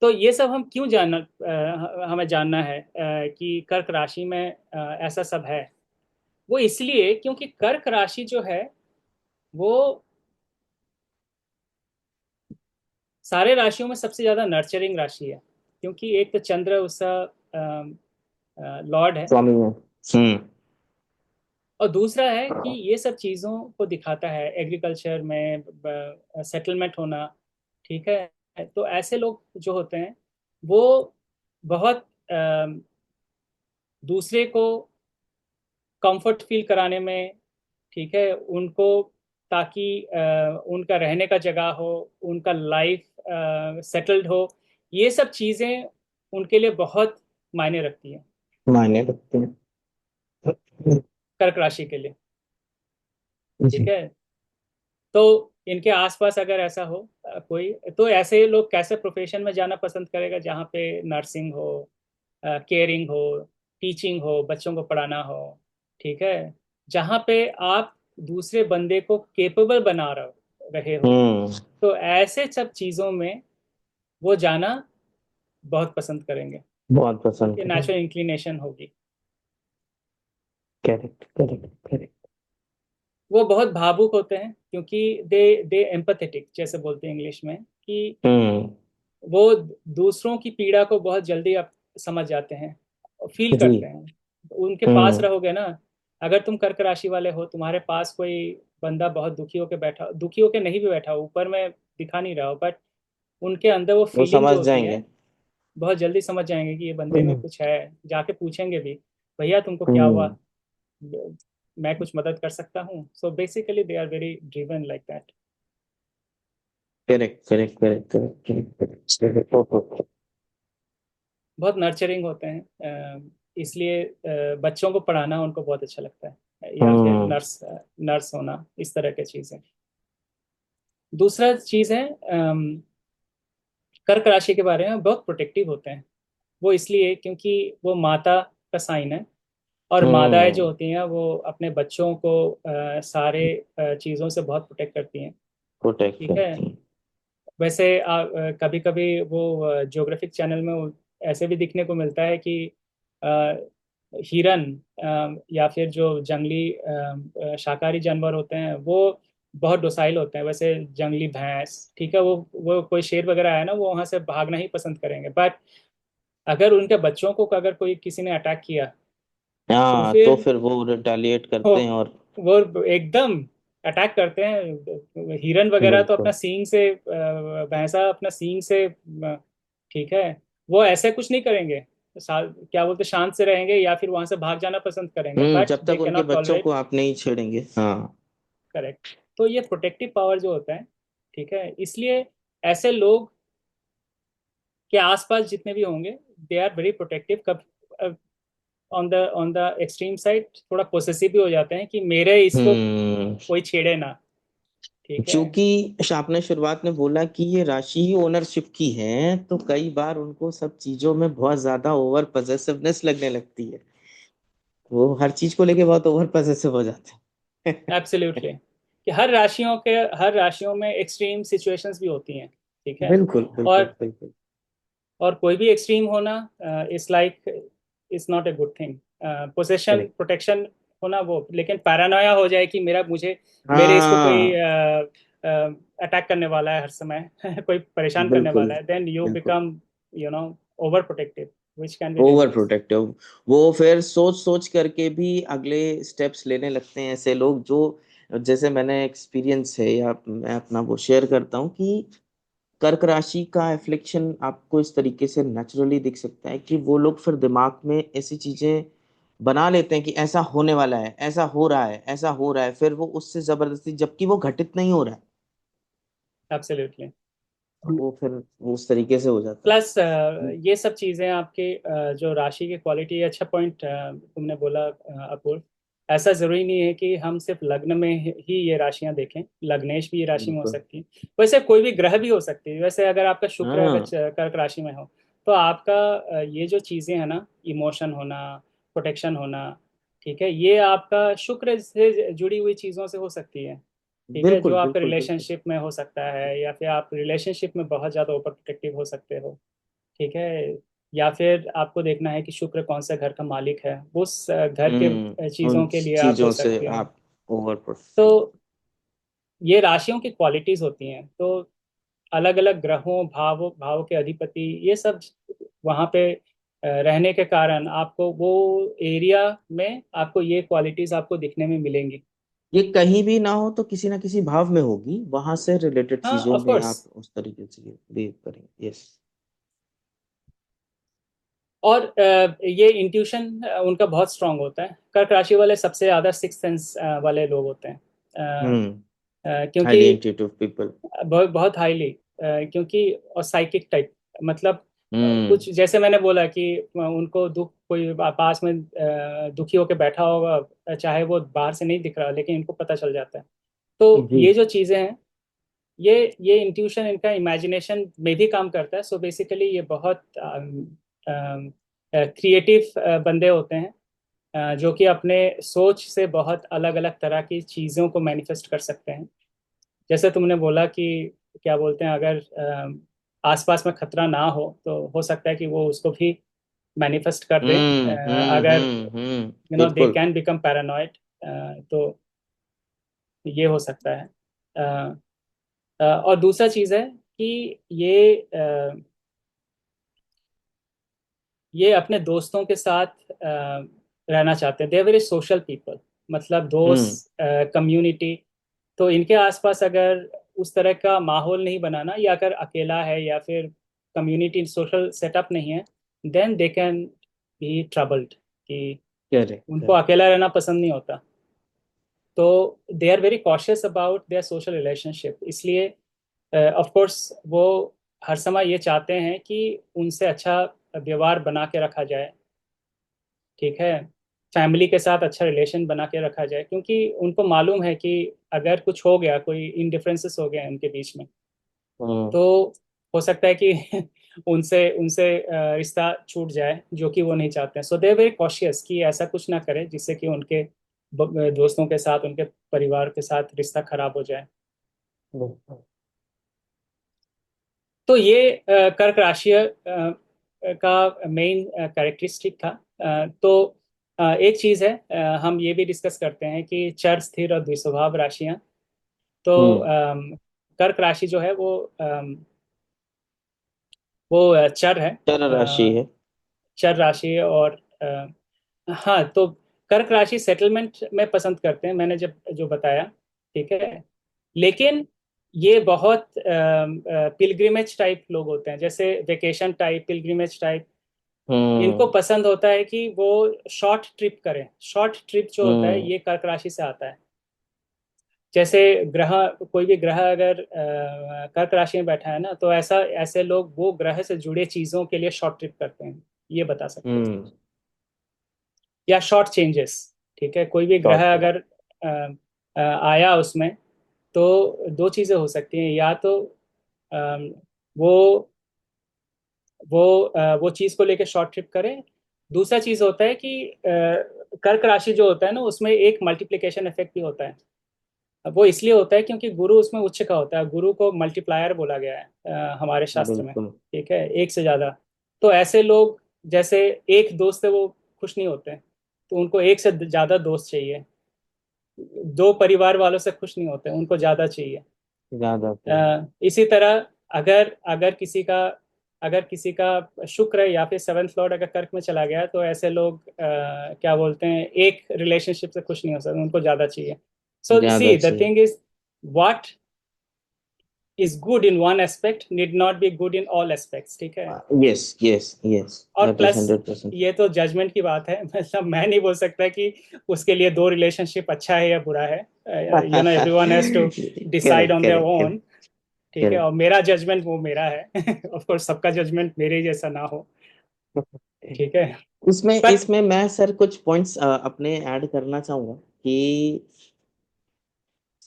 तो ये सब हम क्यों जानना, हमें जानना है कि कर्क राशि में ऐसा सब है। वो इसलिए क्योंकि कर्क राशि जो है वो सारे राशियों में सबसे ज्यादा नर्चरिंग राशि है, क्योंकि एक तो चंद्र उसका लॉर्ड है, स्वामी है। हम्म। और दूसरा है कि ये सब चीज़ों को दिखाता है एग्रीकल्चर में सेटलमेंट होना। ठीक है, तो ऐसे लोग जो होते हैं वो बहुत दूसरे को कंफर्ट फील कराने में, ठीक है, उनको, ताकि उनका रहने का जगह हो, उनका लाइफ सेटल्ड हो, ये सब चीज़ें उनके लिए बहुत मायने रखती हैं, मायने रखते हैं। कर्क राशि के लिए। ठीक जी। है, तो इनके आसपास अगर ऐसा हो कोई, तो ऐसे लोग कैसे प्रोफेशन में जाना पसंद करेगा जहाँ पे नर्सिंग हो, केयरिंग हो, टीचिंग हो, बच्चों को पढ़ाना हो। ठीक है, जहाँ पे आप दूसरे बंदे को केपेबल बना रहे हो। हम्म। तो ऐसे सब चीज़ों में वो जाना बहुत पसंद करेंगे, बहुत पसंद उनकी करें। नेचुरल इंक्लिनेशन होगी। Correct correct correct. वो बहुत भावुक होते हैं, क्योंकि दे दे एम्पथेटिक जैसे बोलते हैं इंग्लिश में, कि हम्म। वो दूसरों की पीड़ा को बहुत जल्दी आप समझ जाते हैं, फील जी। करते हैं। उनके पास हम्म। रहोगे ना, अगर तुम कर्क राशि वाले हो, तुम्हारे पास कोई बंदा बहुत दुखी होके बैठा, दुखी होके नहीं भी बैठा हो, ऊपर में दिखा नहीं रहा हो, बट उनके अंदर वो वो फीलिंग समझ जो होती है, जाएंगे। बहुत जल्दी समझ जाएंगे कि ये बंदे में हम्म। कुछ है। जाके पूछेंगे भी, भैया तुमको क्या हुआ, मैं कुछ मदद कर सकता हूँ। So basically they are very driven like that. Correct correct correct correct correct. बहुत नर्चरिंग होते हैं, इसलिए बच्चों को पढ़ाना उनको बहुत अच्छा लगता है, या फिर हम्म। नर्स नर्स होना, इस तरह की चीज़ें। दूसरा चीज़ है, कर्क राशि के बारे में बहुत प्रोटेक्टिव होते हैं। वो इसलिए क्योंकि वो माता का साइन है, और माताएं जो हम्म। होती हैं वो अपने बच्चों को सारे चीज़ों से बहुत प्रोटेक्ट करती हैं। प्रोटेक्ट ठीक है, करती हैं। वैसे कभी कभी वो ज्योग्राफिक चैनल में ऐसे भी दिखने को मिलता है कि अ, हिरन, या फिर जो जंगली शाकाहारी जानवर होते हैं वो बहुत डोसाइल होते हैं। वैसे जंगली भैंस, ठीक है, वो कोई शेर वगैरह है ना, वो वहां से भागना ही पसंद करेंगे, बट अगर उनके बच्चों को अगर कोई किसी ने अटैक किया, तो हाँ तो फिर फिर वो रिटेलिएट वो करते हैं और। वो एकदम अटैक करते हैं। हिरन वगैरह तो अपना बिल्कुल। सींग से, भैंसा अपना सींग से, ठीक है, वो ऐसे कुछ नहीं करेंगे। क्या बोलते, शांत से रहेंगे या फिर वहां से भाग जाना पसंद करेंगे, बट जब दे तक उनके कैनॉट बच्चों को टॉलरेट। आप नहीं छेड़ेंगे, हाँ। करेक्ट। तो ये प्रोटेक्टिव पावर जो होता है, ठीक है, इसलिए ऐसे लोग के आसपास जितने भी होंगे, दे आर वेरी प्रोटेक्टिव। कब ऑन द एक्सट्रीम साइड थोड़ा पोसेसिव भी हो जाते हैं कि मेरे इसको हम्म। कोई छेड़े ना। ठीक है। क्योंकि आपने शुरुआत में बोला कि ये राशि ही ओनरशिप की है, तो कई बार उनको सब चीजों में बहुत ज्यादा ओवर पजेसिवनेस लगने लगती है। वो हर चीज को लेके बहुत ओवर पजेसिव हो जाते हैं। एब्सोल्युटली, कि हर राशियों में एक्सट्रीम सिचुएशंस भी होती हैं। ठीक है, बिल्कुल बिल्कुल और बिल्कुल। और कोई भी एक्सट्रीम होना is like, is not a good thing. Possession correct. Protection होना वो, लेकिन पैरानोया हो जाए कि मेरे इसको कोई हाँ। अटैक करने वाला है हर समय, कोई परेशान करने बिल्कुल वाला है, देन यू बिल्कुल। Become you know over protective. which can be over dangerous. Protective, वो फिर सोच सोच करके भी अगले स्टेप्स लेने लगते हैं ऐसे लोग जो, जैसे मैंने एक्सपीरियंस है या मैं अपना वो शेयर करता हूँ कि कर्क राशि का एफ्लिक्शन आपको इस तरीके से नेचुरली दिख सकता है कि वो लोग फिर दिमाग में ऐसी चीजें बना लेते हैं कि ऐसा होने वाला है, ऐसा हो रहा है, ऐसा हो रहा है, फिर वो उससे जबरदस्ती, जबकि वो घटित नहीं हो रहा है, एब्सोल्युटली। वो फिर वो उस तरीके से हो जाता प्लस है। ये सब चीज़ें आपके जो राशि की क्वालिटी, अच्छा पॉइंट तुमने बोला अपूर्व। ऐसा जरूरी नहीं है कि हम सिर्फ लग्न में ही ये राशियां देखें, लग्नेश भी ये राशि में हो बिल्कुल। सकती है। वैसे कोई भी ग्रह भी हो सकती है। वैसे अगर आपका शुक्र अगर हाँ। कर्क राशि में हो, तो आपका ये जो चीज़ें हैं ना, इमोशन होना, प्रोटेक्शन होना, ठीक है, ये आपका शुक्र से जुड़ी हुई चीज़ों से हो सकती है। ठीक है, जो बिल्कुल आपके बिल्कुल बिल्कुल। रिलेशनशिप में हो सकता है, या फिर आप रिलेशनशिप में बहुत ज़्यादा ओवर प्रोटेक्टिव हो सकते हो। ठीक है, या फिर आपको देखना है कि शुक्र कौन सा घर का मालिक है, उस घर के उन चीजों के लिए आप हो चीजों से सकते हो। आप ओवर तो प्रोटेक्टिव। ये राशियों की क्वालिटीज होती हैं। तो अलग अलग ग्रहों, भाव के अधिपति, ये सब वहाँ पे रहने के कारण आपको वो एरिया में आपको ये क्वालिटीज आपको दिखने में मिलेंगी। ये कहीं भी ना हो तो किसी ना किसी भाव में होगी, वहां से रिलेटेड हाँ, चीजों ऑफ में कोर्स। आप उस तरीके से बिहेव करेंगे। यस। और ये इंट्यूशन उनका बहुत स्ट्रांग होता है। कर्क राशि वाले सबसे ज्यादा सिक्स सेंस वाले लोग होते हैं। हम्म। क्योंकि हाईली इंट्यूटिव पीपल। बहुत बहुत हाईली, क्योंकि और साइकिक टाइप, मतलब हम्म। कुछ जैसे मैंने बोला कि उनको दुख, कोई पास में दुखी होकर बैठा होगा, चाहे वो बाहर से नहीं दिख रहा, लेकिन इनको पता चल जाता है। तो जी। ये जो चीजें हैं, ये इंट्यूशन इनका इमेजिनेशन में भी काम करता है। सो बेसिकली ये बहुत क्रिएटिव बंदे होते हैं, जो कि अपने सोच से बहुत अलग अलग तरह की चीज़ों को मैनिफेस्ट कर सकते हैं। जैसे तुमने बोला कि क्या बोलते हैं, अगर आसपास में खतरा ना हो तो हो सकता है कि वो उसको भी मैनिफेस्ट कर दे। अगर दे बिल्कुल। कैन बिकम पैरानॉइड, तो ये हो सकता है। और दूसरा चीज़ है कि ये अपने दोस्तों के साथ रहना चाहते हैं। They are very social people, मतलब हम्म। दोस्त, कम्युनिटी। तो इनके आसपास अगर उस तरह का माहौल नहीं बनाना, या अगर अकेला है या फिर कम्युनिटी सोशल सेटअप नहीं है, then they can be troubled, कि करेक्ट उनको करेक्ट। अकेला रहना पसंद नहीं होता। तो they are very cautious about their social relationship. इसलिए ऑफ कोर्स वो हर समय ये चाहते हैं कि उनसे अच्छा व्यवहार बना के रखा जाए। ठीक है, फैमिली के साथ अच्छा रिलेशन बना के रखा जाए, क्योंकि उनको मालूम है कि अगर कुछ हो गया, कोई इनडिफरेंसेस हो गए उनके बीच में, हम्म। तो हो सकता है कि उनसे उनसे रिश्ता छूट जाए, जो कि वो नहीं चाहते हैं। सो दे वेरी कॉशियस कि ऐसा कुछ ना करें जिससे कि उनके दोस्तों के साथ, उनके परिवार के साथ रिश्ता खराब हो जाए। बिल्कुल। तो ये कर्क राशि का मेन कैरेक्टरिस्टिक था। तो एक चीज है, हम ये भी डिस्कस करते हैं कि चर, स्थिर और द्विस्वभाव राशियां। तो हम्म। कर्क राशि जो है वो चर है, चर राशि है। चर राशि है। और हाँ, तो कर्क राशि सेटलमेंट में पसंद करते हैं, मैंने जब जो बताया। ठीक है, लेकिन ये बहुत पिलग्रिमेज टाइप लोग होते हैं, जैसे वेकेशन टाइप, पिलग्रिमेज टाइप। इनको हम्म। पसंद होता है कि वो शॉर्ट ट्रिप करें। शॉर्ट ट्रिप जो होता है, हम्म। ये कर्क राशि से आता है। जैसे ग्रह, कोई भी ग्रह अगर कर्क राशि में बैठा है ना, तो ऐसा ऐसे लोग वो ग्रह से जुड़े चीजों के लिए शॉर्ट ट्रिप करते हैं, ये बता सकते हैं। हम्म। या शॉर्ट चेंजेस। ठीक है, कोई भी ग्रह शॉर्ट। अगर आया उसमें, तो दो चीजें हो सकती हैं। या तो अम, वो वो चीज को लेके शॉर्ट ट्रिप करें। दूसरा चीज होता है कि कर्क राशि जो होता है ना, उसमें एक मल्टीप्लिकेशन इफेक्ट भी होता है। अब वो इसलिए होता है क्योंकि गुरु उसमें उच्च का होता है। गुरु को मल्टीप्लायर बोला गया है हमारे शास्त्र में। बिल्कुल। ठीक है, एक से ज्यादा। तो ऐसे लोग, जैसे एक दोस्त है वो खुश नहीं होते, तो उनको एक से ज्यादा दोस्त चाहिए। दो परिवार वालों से खुश नहीं होते, उनको ज्यादा चाहिए। ज्यादा सही। इसी तरह, अगर अगर किसी का अगर किसी का शुक्र या फिर सेवन्थ लॉर्ड अगर कर्क में चला गया, तो ऐसे लोग क्या बोलते हैं, एक रिलेशनशिप से खुश नहीं हो सकते, उनको ज्यादा चाहिए. सो ज्यादा सी द चाहिए. Thing is, what is good in one aspect need not be good in all aspects. ठीक है. Yes, yes, yes. और दैट इज प्लस 100%. ये तो जजमेंट की बात है. मतलब मैं नहीं बोल सकता कि उसके लिए दो रिलेशनशिप अच्छा है या बुरा है. Everyone has to decide correct, on their correct, own. Correct, ठीक है. और करेक्ट. मेरा जजमेंट वो मेरा है. ऑफ कोर्स सबका जजमेंट मेरे जैसा ना हो. ठीक है. इसमें बट इसमें मैं सर कुछ पॉइंट्स अपने ऐड करना चाहूंगा कि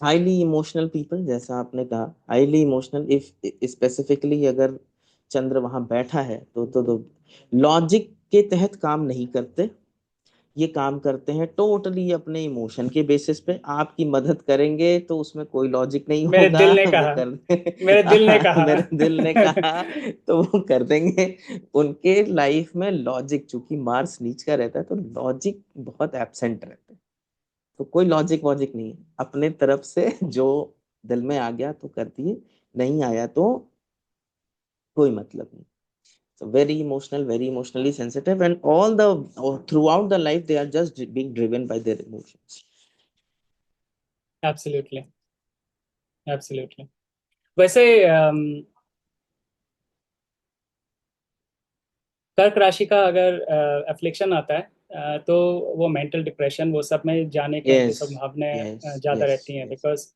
हाईली इमोशनल पीपल, जैसा आपने कहा, हाईली इमोशनल, इफ स्पेसिफिकली अगर चंद्र वहां बैठा है तो लॉजिक के तहत काम नहीं करते. ये काम करते हैं टोटली अपने इमोशन के बेसिस पे. आपकी मदद करेंगे तो उसमें कोई लॉजिक नहीं मेरे होगा. दिल ने वो कहा, कर मेरे दिल ने कहा. मेरे दिल ने कहा तो वो कर देंगे. उनके लाइफ में लॉजिक, चूंकि मार्स नीच का रहता है तो लॉजिक बहुत एब्सेंट रहता है. तो कोई लॉजिक वॉजिक नहीं है. अपने तरफ से जो दिल में आ गया तो कर दिए, नहीं आया तो कोई मतलब नहीं. So very emotional, very emotionally sensitive, and all the throughout the life they are just being driven by their emotions. Absolutely. Absolutely. वैसे कर्क राशि का अगर एफ्लिक्शन आता है, तो वो मेंटल डिप्रेशन वो सब में जाने की Yes, संभावनाएं yes, ज़्यादा yes, रहती हैं. yes. बिकॉज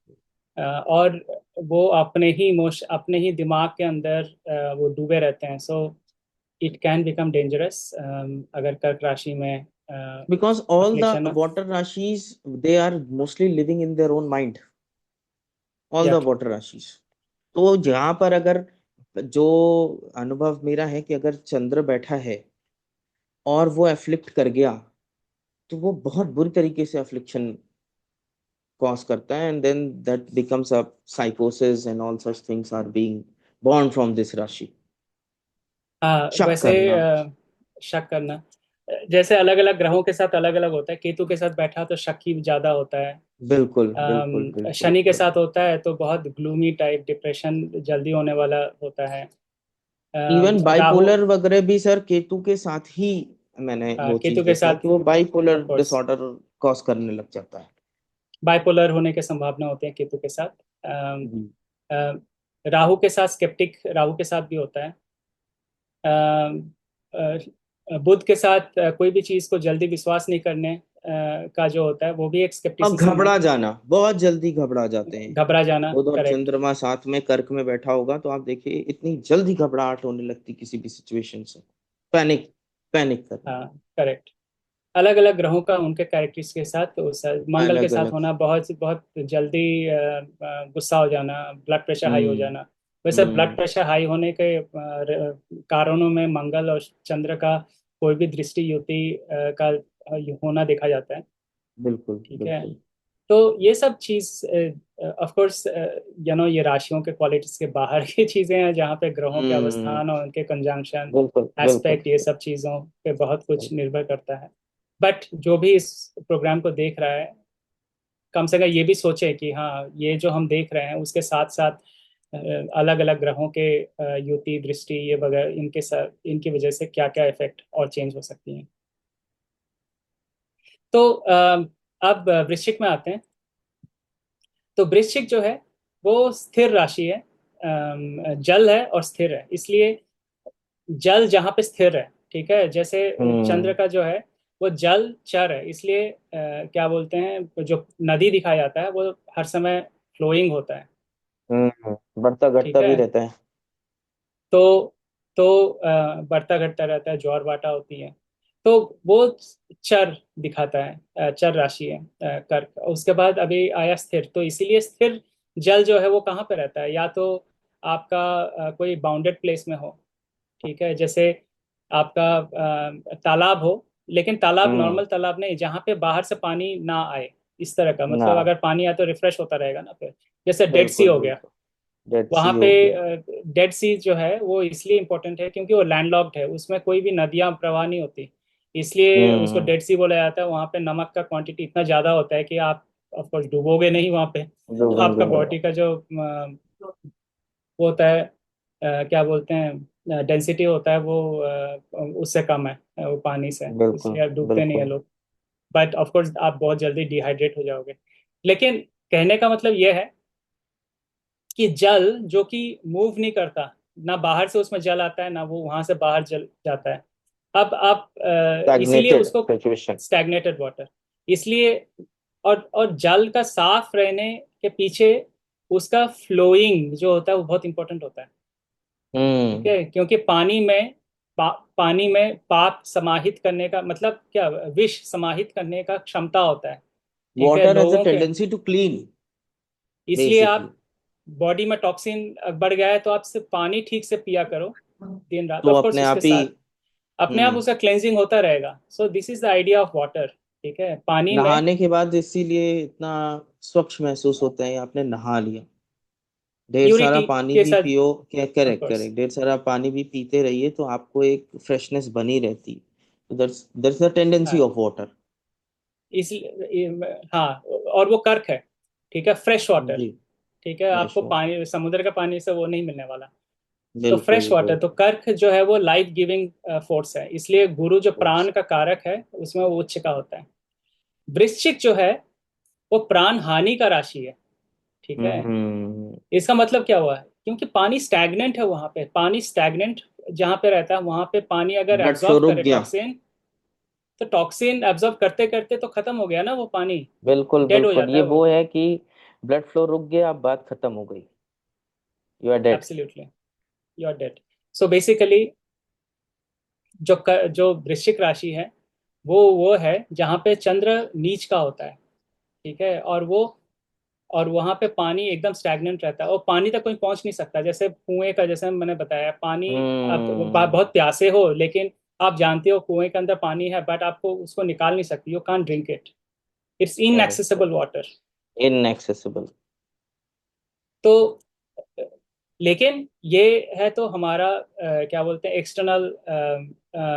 और वो अपने ही दिमाग के अंदर वो डूबे रहते हैं. So it can become dangerous अगर कर्क राशि में Because all the affliction. water rashis, they are mostly living in their own mind. All या the ट्रू. water rashis. तो जहां पर अगर, जो अनुभव मेरा है कि अगर चंद्र बैठा है और वो एफ्लिक्ट कर गया तो वो बहुत बुरी तरीके से अफ्लिक्शन कॉज करता है. And then that becomes a साइकोसिस and all such things are being born from this राशि. हाँ शक वैसे करना. शक करना, जैसे अलग अलग ग्रहों के साथ अलग अलग होता है. केतु के साथ बैठा तो शक ही ज्यादा होता है. बिल्कुल, बिल्कुल, बिल्कुल, शनि के साथ बिल्कुल. होता है तो बहुत ग्लूमी टाइप डिप्रेशन जल्दी होने वाला होता है. इवन राहु. बाइपोलर वगैरह भी सर केतु के साथ ही मैंने वो चीज केतु के देखा है साथ कि वो bipolar of course disorder cause करने लग जाता है. बाइपोलर होने की संभावना होती है केतु के साथ. अम, जी. अ, राहु के साथ स्केप्टिक राहु के साथ भी होता है. अम, बुध के साथ कोई भी चीज को जल्दी विश्वास नहीं करने का जो होता है, वो भी एक और स्केप्टिसिज्म है. घबरा जाना, बहुत जल्दी घबरा जाते हैं. घबरा जाना. बुध और करेक्ट. चंद्रमा साथ में कर्क में बैठा होगा तो आप देखिए इतनी जल्दी घबराहट होने लगती किसी भी सिचुएशन से. पैनिक, पैनिक करना. हाँ. करेक्ट. अलग अलग ग्रहों का उनके कैरेक्टरिस्टिक्स के साथ, तो मंगल के अलग साथ अलग. होना बहुत बहुत जल्दी गुस्सा हो जाना, ब्लड प्रेशर हाई हो हम्म. जाना. वैसे ब्लड हम्म. प्रेशर हाई होने के कारणों में मंगल और चंद्र का कोई भी दृष्टि युति का होना देखा जाता है. बिल्कुल, ठीक है. बिल्कुल. तो ये सब चीज ऑफ कोर्स ये राशियों के क्वालिटीज के बाहर की चीजें हैं, जहाँ पे ग्रहों के हम्म. अवस्थान और उनके कंजंक्शन बिल्कुल, बिल्कुल. एस्पेक्ट, ये सब चीजों पे बहुत कुछ निर्भर करता है. बट जो भी इस प्रोग्राम को देख रहा है, कम से कम ये भी सोचे कि हाँ, ये जो हम देख रहे हैं उसके साथ साथ अलग अलग ग्रहों के युति दृष्टि ये वगैरह, इनके साथ इनकी वजह से क्या क्या इफेक्ट और चेंज हो सकती हैं. तो अब वृश्चिक में आते हैं. तो वृश्चिक जो है वो स्थिर राशि है. जल है और स्थिर है, इसलिए जल जहाँ पे स्थिर है. ठीक है. जैसे चंद्र हम्म. का जो है वो जल चर है, इसलिए क्या बोलते हैं, जो नदी दिखाया जाता है वो हर समय फ्लोइंग होता है. बढ़ता ठीक घटता है. भी रहता है. तो बढ़ता घटता रहता है, ज्वार भाटा होती है. तो वो चर दिखाता है, चर राशि है कर्क. उसके बाद अभी आया स्थिर, तो इसीलिए स्थिर जल जो है वो कहाँ पे रहता है, या तो आपका कोई बाउंडेड प्लेस में हो. ठीक है. जैसे आपका तालाब हो, लेकिन तालाब हम्म. नॉर्मल तालाब नहीं, जहाँ पे बाहर से पानी ना आए. इस तरह का ना. मतलब, अगर पानी आए तो रिफ्रेश होता रहेगा ना फिर. जैसे डेड सी बिल्कुल, हो गया. बिल्कुल. डेड वहाँ सी पे हो गया. डेड सी जो है वो इसलिए इम्पोर्टेंट है क्योंकि वो लैंडलॉक्ड है, उसमें कोई भी नदियाँ प्रवाह नहीं होती. इसलिए उसको हम्म. डेड सी बोला जाता है. वहाँ पे नमक का क्वांटिटी इतना ज़्यादा होता है कि आप ऑफ कोर्स डूबोगे नहीं वहाँ पे. डूबेंगे आपका नहीं. बॉडी का जो वो होता है, क्या बोलते हैं, डेंसिटी होता है वो उससे कम है, वो पानी से, बिल्कुल इसलिए आप डूबते नहीं है बिल्कुल। लोग। बट ऑफ कोर्स आप बहुत जल्दी डिहाइड्रेट हो जाओगे। लेकिन कहने का मतलब ये है कि जल जो कि मूव नहीं करता, ना बाहर से उसमें जल आता है ना वो वहां से बाहर जल जाता है। अब आप इसीलिए स्टैग्नेटेड उसको सिचुएशन। स्टैग्नेटेड वाटर, इसलिए। और जल का साफ रहने के पीछे उसका फ्लोइंग जो होता है वो बहुत इंपॉर्टेंट होता है। ठीक हम्म। है, क्योंकि पानी में पाप समाहित करने का मतलब क्या, विष समाहित करने का क्षमता होता है। ठीक है, वाटर हैज अ लोगों के, टेंडेंसी टू क्लीन, इसलिए बेसिकली। आप बॉडी में टॉक्सिन बढ़ गया है तो आप सिर्फ पानी ठीक से पिया करो दिन रात, तो ऑफ कोर्स अपने उसके आप ही। साथ अपने आप हम्म। उसका क्लेंजिंग होता रहेगा। सो this is the idea of water. ठीक है, पानी में नहाने के बाद इसीलिए इतना स्वच्छ महसूस होता है, आपने नहा लिया। ढेर सारा प्यूरिटी पानी के भी साथ, पियो, क्या, ऑफ करेक्ट कोर्स। करेक्ट, ढेर सारा पानी भी पीते रहिए तो आपको एक फ्रेशनेस बनी रहती है। दैट्स द टेंडेंसी हाँ, ऑफ वाटर। हाँ, और वो कर्क है। ठीक है, फ्रेश वाटर। जी। ठीक है, फ्रेश आपको वाटर। पानी समुद्र का पानी से वो नहीं मिलने वाला। तो फ्रेश बिल्कुल वाटर, तो बिल्कुल। कर्क जो है वो लाइफ गिविंग फोर्स है, इसलिए गुरु जो Yes. प्राण का कारक है उसमें वो उच्च का होता है। वृश्चिक जो है वो प्राण हानि का राशि है। ठीक है, हम्म। इसका मतलब क्या हुआ है, क्योंकि पानी स्टैग्नेंट है वहां पे, पानी स्टैग्नेंट जहां पे रहता है वहां पे पानी अगर ब्लड फ्लो एब्जॉर्ब रुक करे गया। टॉक्सिन, तो टॉक्सिन एब्जॉर्ब करते करते तो खत्म हो गया ना वो पानी, बिल्कुल डेड हो बिल्कुल, जाता ये है वो वो। है कि ब्लड फ्लो रुक गया, अब बात खत्म हो गई। You are dead. Absolutely, you are dead. So basically जो वृश्चिक राशि है वो है जहाँ पे चंद्र नीच का होता है। ठीक है, और वहां पे पानी एकदम स्टैग्नेंट रहता है और पानी तक कोई पहुंच नहीं सकता, जैसे कुएं का, जैसे मैंने बताया पानी। आप हम्म। बहुत प्यासे हो लेकिन आप जानते हो कुएं के अंदर पानी है, बट आपको उसको निकाल नहीं सकती, you can't drink it, it's correct. Inaccessible water. Inaccessible. तो लेकिन ये है तो हमारा क्या बोलते हैं एक्सटर्नल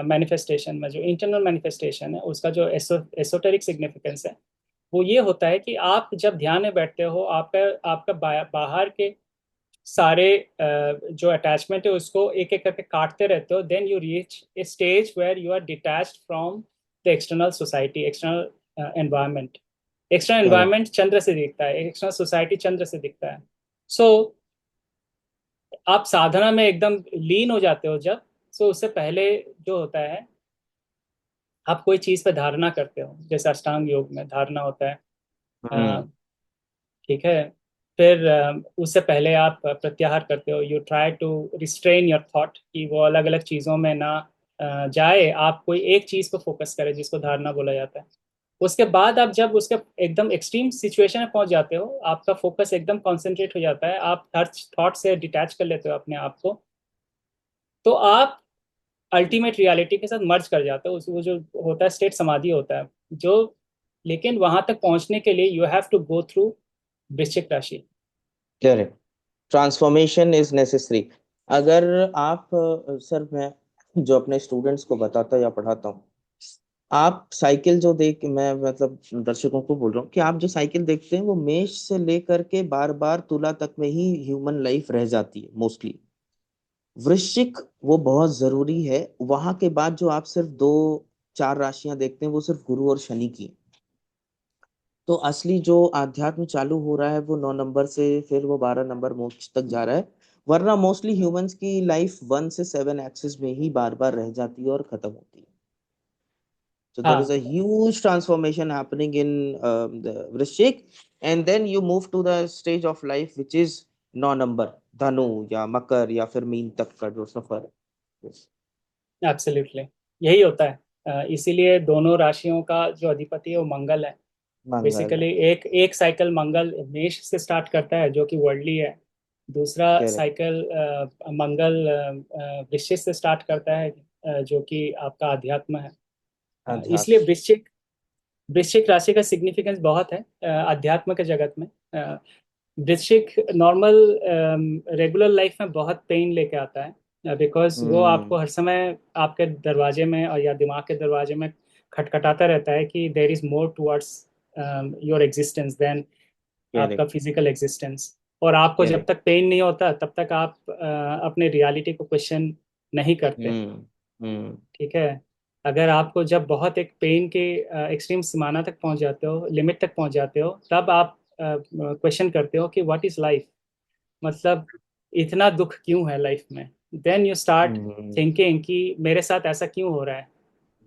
मैनिफेस्टेशन में, जो इंटरनल मैनिफेस्टेशन है उसका जो एसोटेरिक सिग्निफिकेंस है वो ये होता है कि आप जब ध्यान में बैठते हो, आपका आपका बाहर के सारे जो अटैचमेंट है उसको एक एक करके काटते रहते हो, then you reach a stage where you are detached from the external society, external environment. External correct. Environment चंद्र से दिखता है, एक्सटर्नल सोसाइटी चंद्र से दिखता है। सो आप साधना में एकदम लीन हो जाते हो जब, सो उससे पहले जो होता है, आप कोई चीज पे धारणा करते हो, जैसे अष्टांग योग में धारणा होता है। हम्म। ठीक है, फिर उससे पहले आप प्रत्याहार करते हो, you try to restrain your thought कि वो अलग अलग चीज़ों में ना जाए, आप कोई एक चीज़ को फोकस करें जिसको धारणा बोला जाता है। उसके बाद आप जब उसके एकदम एक्सट्रीम सिचुएशन में पहुंच जाते हो, आपका फोकस एकदम कॉन्सेंट्रेट हो जाता है, आप हर थॉट से डिटैच कर लेते हो अपने आप को, तो आप अल्टीमेट रियलिटी के साथ मर्ज कर जाते हो, वो जो होता है स्टेट समाधि होता है जो। लेकिन वहां तक पहुंचने के लिए you have to go through वृश्चिक राशि। करेक्ट। Transformation is necessary. अगर आप सर, मैं जो अपने स्टूडेंट्स को बताता या पढ़ाता हूँ, आप साइकिल जो देख, मैं मतलब दर्शकों को बोल रहा हूँ कि आप जो साइकिल देखते हैं वो मेष से लेकर के बार बार तुला तक में ही ह्यूमन लाइफ रह जाती है मोस्टली। वृश्चिक वो बहुत जरूरी है। वहां के बाद जो आप सिर्फ दो चार राशियां देखते हैं वो सिर्फ गुरु और शनि की। तो असली जो आध्यात्म चालू हो रहा है वो 9 नंबर से, फिर वो 12 नंबर मोक्ष तक जा रहा है। वरना मोस्टली ह्यूमंस की लाइफ 1 से 7 एक्सिस में ही बार बार रह जाती है और खत्म होती है। So there is हाँ, a huge transformation happening in the Vrishik, and then you move to the stage of life which is 9 number, धनु या मकर या फिर मीन तक का जो सफर है। Yes. एब्सोल्युटली, यही होता है। इसीलिए दोनों राशियों का जो अधिपति है वो मंगल है। मंगल है। बेसिकली एक एक साइकिल मंगल मेष से स्टार्ट करता है जो कि वर्ल्डली है। दूसरा करेक्ट। साइकिल मंगल वृश्चिक से स्टार्ट करता है, जो कि आपका अध्यात्म है। इसलिए अध्यात्म। वृश्चिक वृश्चिक राशि का सिग्निफिकेंस बहुत है अध्यात्म के जगत में। वृश्चिक नॉर्मल रेगुलर लाइफ में बहुत पेन लेके आता है, बिकॉज वो आपको हम्म। हर समय आपके दरवाजे में और या दिमाग के दरवाजे में खटखटाता रहता है कि there is more towards your existence than आपका करेक्ट फिजिकल एग्जिस्टेंस। और आपको जब करेक्ट। तक पेन नहीं होता तब तक आप अपने रियलिटी को क्वेश्चन नहीं करते। हम्म। हम्म। ठीक है। अगर आपको जब बहुत एक पेन के एक्सट्रीम सीमाना तक पहुंच जाते हो, लिमिट तक पहुंच जाते हो, तब आप क्वेश्चन करते हो कि व्हाट इज लाइफ, मतलब इतना दुख क्यों है लाइफ में। देन यू स्टार्ट थिंकिंग कि मेरे साथ ऐसा क्यों हो रहा है,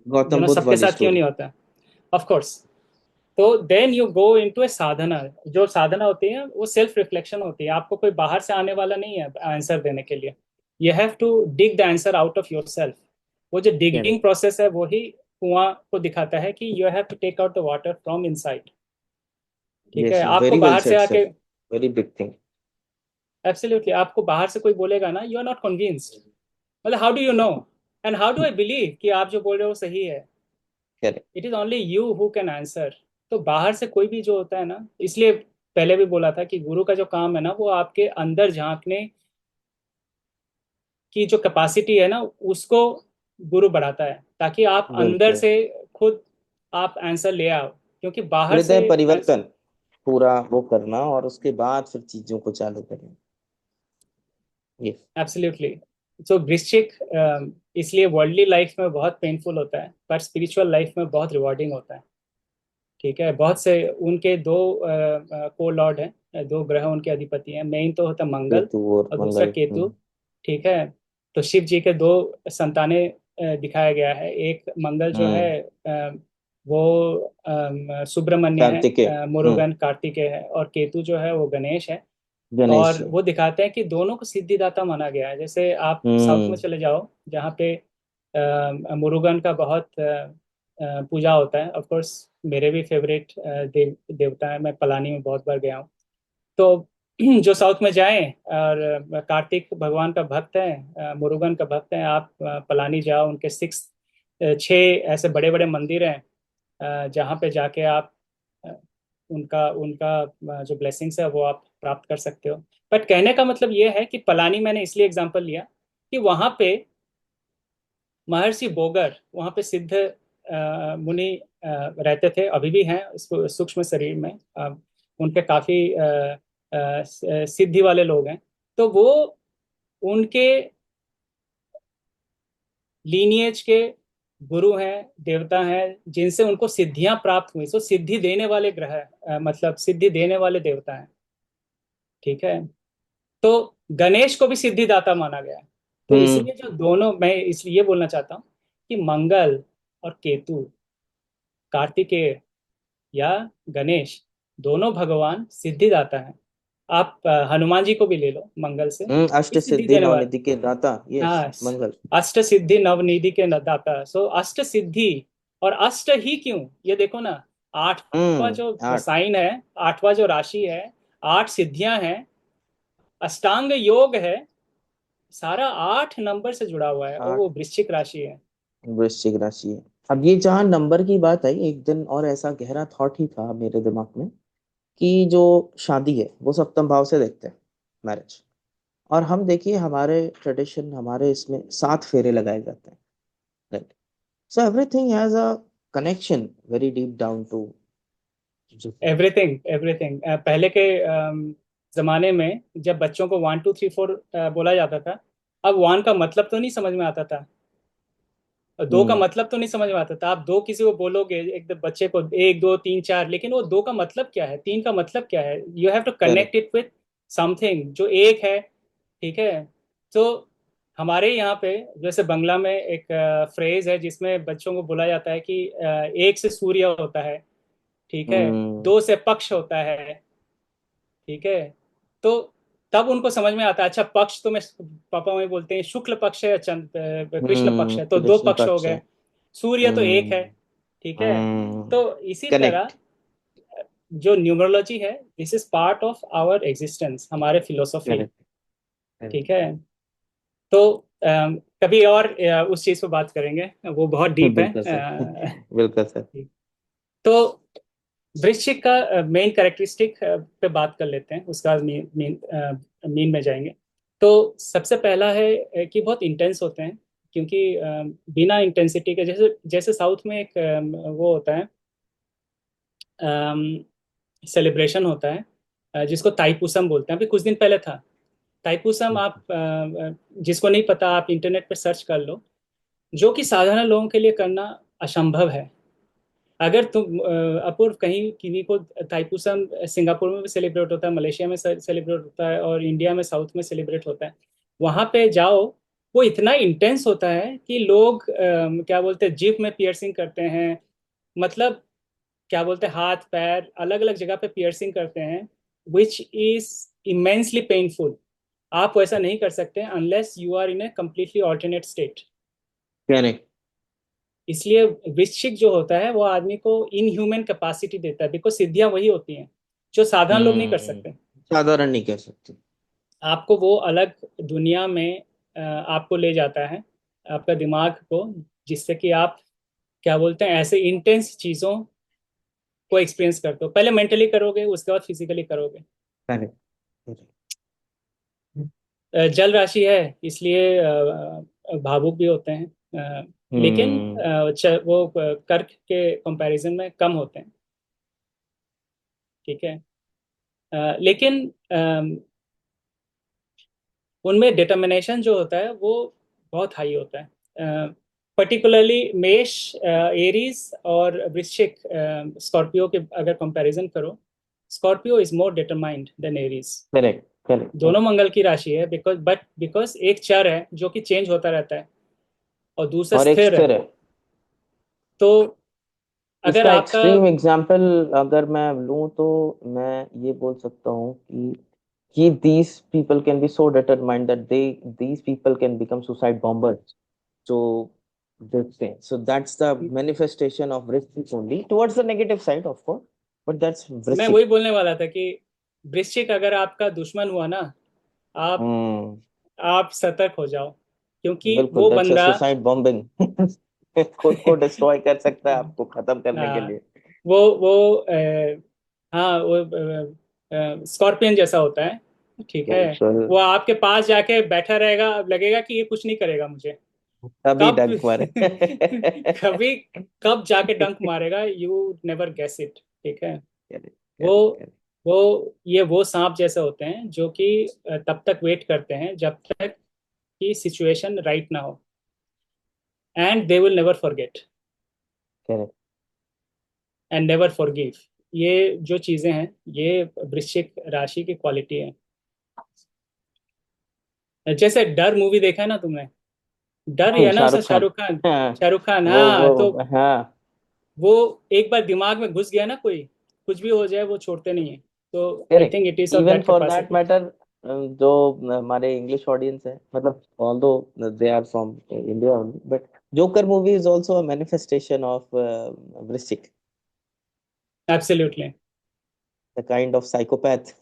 गौतम बुद्ध सबके वाली साथ क्यों स्टोरी। नहीं होता। Of course. तो देन यू गो इनटू ए साधना। जो साधना होती है वो सेल्फ रिफ्लेक्शन होती है, आपको कोई बाहर से आने वाला नहीं है आंसर देने के लिए। You have to dig the answer out of yourself. वो जो डिगिंग करेक्ट। प्रोसेस है वही कुआं को दिखाता है कि you have to take out the water from inside. ठीक है। यस, आपको वेरी वेल बाहर से said sir. Okay, very big thing. Absolutely, आपको बाहर से कोई बोलेगा ना, यू आर नॉट कन्विंस्ड, मतलब how do you know and how do I believe कि आप जो बोल रहे हो सही है। Correct. It is only you who can answer. तो बाहर से कोई भी जो होता है ना, इसलिए पहले भी बोला था कि गुरु का जो काम है ना, वो आपके अंदर झांकने की जो कैपेसिटी है ना, उसको गुरु बढ़ाता है, ताकि आप अंदर बिल्कुल। से खुद आप आंसर ले आओ, क्योंकि बाहर से। हृदय परिवर्तन पूरा वो करना, और उसके बाद फिर चीजों को चालू करना। यस। एब्सोल्युटली। सो वृश्चिक इसलिए वर्ल्डली लाइफ में बहुत पेनफुल होता है, पर स्पिरिचुअल लाइफ में बहुत रिवॉर्डिंग होता है। ठीक है। बहुत से उनके दो को लॉर्ड हैं, दो ग्रह उनके अधिपति हैं। मेन तो होता है मंगल केतु और और दूसरा मंगल। केतु। ठीक है। तो शिव जी के दो संतानें दिखाया गया है। एक मंगल जो है हम्म। वो सुब्रमण्य है, कार्तिकेय। मुरुगन कार्तिकेय है, और केतु जो है वो गणेश है। गणेश और जी। वो दिखाते हैं कि दोनों को सिद्धिदाता माना गया है। जैसे आप साउथ में हम्म। चले जाओ, जहाँ पे मुरुगन का बहुत पूजा होता है। ऑफ कोर्स मेरे भी फेवरेट देवता है, मैं पलानी में बहुत बार गया हूँ। तो जो साउथ में जाएं और कार्तिक भगवान का भक्त है, मुरुगन का भक्त है, आप पलानी जाओ, उनके छह ऐसे बड़े बड़े मंदिर हैं जहाँ पे जाके आप अ, उनका उनका जो ब्लेसिंग्स है वो आप प्राप्त कर सकते हो। बट कहने का मतलब ये है कि पलानी मैंने इसलिए एग्जांपल लिया कि वहाँ पे महर्षि बोगर, वहाँ पे सिद्ध मुनि रहते थे, अभी भी हैं सूक्ष्म शरीर में। उनके काफी सिद्धि वाले लोग हैं। तो वो उनके लीनिएज के गुरु हैं, देवता हैं, जिनसे उनको सिद्धियां प्राप्त हुई। सो सिद्धि देने वाले ग्रह मतलब सिद्धि देने वाले देवता हैं। ठीक है। तो गणेश को भी सिद्धिदाता माना गया है। तो हम्म। इसलिए जो दोनों, मैं इसलिए बोलना चाहता हूँ कि मंगल और केतु, कार्तिकेय या गणेश, दोनों भगवान सिद्धिदाता हैं। आप हनुमान जी को भी ले लो, मंगल से अष्ट भी सिद्धि सिद्धि देने वाले। नवनिधि के दाता, यस। हाँ। मंगल। अष्ट सिद्धि नवनिधि के दाता। सो अष्ट सिद्धि। और अष्ट ही क्यों, ये देखो ना, आठवां जो आठ। साइन है, आठवां जो राशि है, आठ सिद्धियां हैं, अष्टांग योग है, सारा 8 नंबर से जुड़ा हुआ है, और आठ। वो वृश्चिक राशि है। वृश्चिक राशि है। अब ये जहाँ नंबर की बात आई, एक दिन और ऐसा गहरा थॉट ही था मेरे दिमाग में, कि जो शादी है वो सप्तम भाव से देखते हैं, मैरिज। और हम देखिए हमारे ट्रेडिशन, हमारे इसमें 7 फेरे लगाए जाते हैं, right. So everything has a connection very deep down too. Everything everything. पहले के जमाने में जब बच्चों को 1 2 3 4 बोला जाता था, अब 1 का मतलब तो नहीं समझ में आता था, और 2 का हम्म। मतलब तो नहीं समझ में आता था। आप दो किसी को बोलोगे, एक बच्चे को 1 2 3 4, लेकिन वो 2 का मतलब क्या है, 3 का मतलब क्या है, you have to connect correct. It with something जो एक है। ठीक है। तो हमारे यहाँ पे जैसे बंगला में एक फ्रेज है जिसमें बच्चों को बोला जाता है कि एक से सूर्य होता है, ठीक है, हम्म। 2 से पक्ष होता है। ठीक है। तो तब उनको समझ में आता है, अच्छा पक्ष तो मैं, पापा में बोलते हैं शुक्ल पक्ष है, कृष्ण पक्ष है, तो दो कृष्ण पक्ष हो पक्ष है। गए, सूर्य तो एक है। हम्म। ठीक है। हम्म। तो इसी तरह कनेक्ट। जो न्यूमरोलॉजी है, this is part of our existence, हमारे फिलोसॉफी। करेक्ट। ठीक है। तो कभी और उस चीज पे बात करेंगे, वो बहुत डीप है। बिल्कुल सर। बिल्कुल सर। तो वृश्चिक का मेन कैरेक्टरिस्टिक पे बात कर लेते हैं, उसका मीन में जाएंगे। तो सबसे पहला है कि बहुत इंटेंस होते हैं, क्योंकि बिना इंटेंसिटी के, जैसे जैसे साउथ में एक वो होता है, सेलिब्रेशन होता है जिसको ताइपुसम बोलते हैं, अभी कुछ दिन पहले था। थाइपुसम आप जिसको नहीं पता, आप इंटरनेट पर सर्च कर लो, जो कि साधारण लोगों के लिए करना असंभव है। अगर तुम अपूर्व कहीं किन्हीं को थाइपुसम सिंगापुर में भी सेलिब्रेट होता है, मलेशिया में सेलिब्रेट होता है, और इंडिया में साउथ में सेलिब्रेट होता है, वहां पे जाओ, वो इतना इंटेंस होता है कि लोग क्या बोलते हैं, जीभ में पियर्सिंग करते हैं, मतलब क्या बोलते हैं, हाथ पैर अलग अलग जगह पे पियर्सिंग करते हैं, विच इज इमेंसली पेनफुल। आप वैसा नहीं कर सकते unless you are in a completely alternate state. Correct. इसलिए वृश्चिक जो होता है वो आदमी को इनह्यूमन कैपेसिटी देता है, बिकॉज सिद्धियां वही होती हैं जो साधारण लोग नहीं कर हम्म। सकते। साधारण नहीं कह सकते। आपको वो अलग दुनिया में आपको ले जाता है, आपका दिमाग को, जिससे कि आप क्या बोलते हैं, ऐसे इंटेंस चीजों को एक्सपीरियंस करते हो। पहले मेंटली करोगे, उसके बाद फिजिकली करोगे। करेक्ट। जल राशि है, इसलिए भावुक भी होते हैं, लेकिन हम्म। वो कर्क के कंपैरिजन में कम होते हैं। ठीक है। लेकिन उनमें डिटर्मिनेशन जो होता है वो बहुत हाई होता है। पर्टिकुलरली मेष, एरीज और वृश्चिक, स्कॉर्पियो के अगर कंपैरिजन करो, Scorpio is more determined than Aries. Correct correct. दोनों मंगल की राशि है, बिकॉज एक चर है जो कि चेंज होता रहता है, और दूसरा और एक स्थिर है। स्थिर है। तो अगर इसका आपका, एक्सट्रीम एग्जाम्पल अगर मैं लूं तो मैं ये बोल सकता हूँ कि these people can be so determined that these people can become suicide bombers. So this thing. So that's the manifestation of Vrishik only towards the negative side, of course. But that's मैं Vrishik. वही बोलने वाला था कि वृश्चिक अगर आपका दुश्मन हुआ ना, आप हम्म। आप सतर्क हो जाओ, क्योंकि बिल्कुल, वो दैट्स अ बंदा सुसाइड बॉम्बिंग। खुद को डिस्ट्रॉय कर सकता है आपको खत्म करने के हाँ, लिए। वो हाँ, वो स्कॉर्पियन जैसा होता है। ठीक है। बिल्कुल। वो आपके पास जाके बैठा रहेगा, अब लगेगा कि ये कुछ नहीं करेगा मुझे। तभी कब डंक मारे। कभी कब जाके डंक मारेगा, यू नेवर गेस इट। ठीक है। करेक्ट वो करेक्ट करेक्ट। वो सांप जैसे होते हैं जो कि तब तक वेट करते हैं जब तक कि सिचुएशन राइट ना हो, and they will never forget correct. And never forgive. ये जो चीजें हैं, ये वृश्चिक राशि की क्वालिटी है। जैसे डर मूवी देखा है ना तुमने? डर है ना, उसमें शाहरुख खान। शाहरुख खान। हाँ। शाहरुख खान, वो हाँ। तो वो हाँ। वो एक बार दिमाग में घुस गया ना कोई, कुछ भी हो जाए वो छोड़ते नहीं है। तो I think it is correct. Of even that for that capacity. Matter, जो हमारे इंग्लिश ऑडियंस है, मतलब although they are from India only, but Joker movie is also a manifestation of वृश्चिक, absolutely. The kind of psychopath.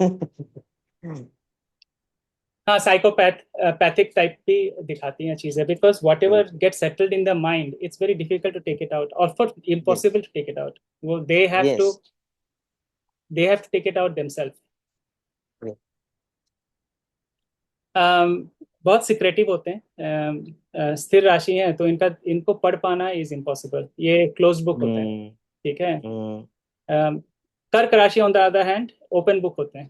हाँ, psychopath pathic type भी दिखाती हैं चीजें, बिकॉज वॉट एवर बिल्कुल। Get settled in the mind, it's very difficult to take it out, और for yes impossible to take it out. वो yes. They have to take it out themself. बहुत secretive होते हैं। स्थिर राशि हैं तो इनको पढ़ पाना इज इम्पॉसिबल, ये क्लोज बुक होते हैं। हम्म ठीक है। हम्म। कर्क राशि on the other hand open book होते हैं।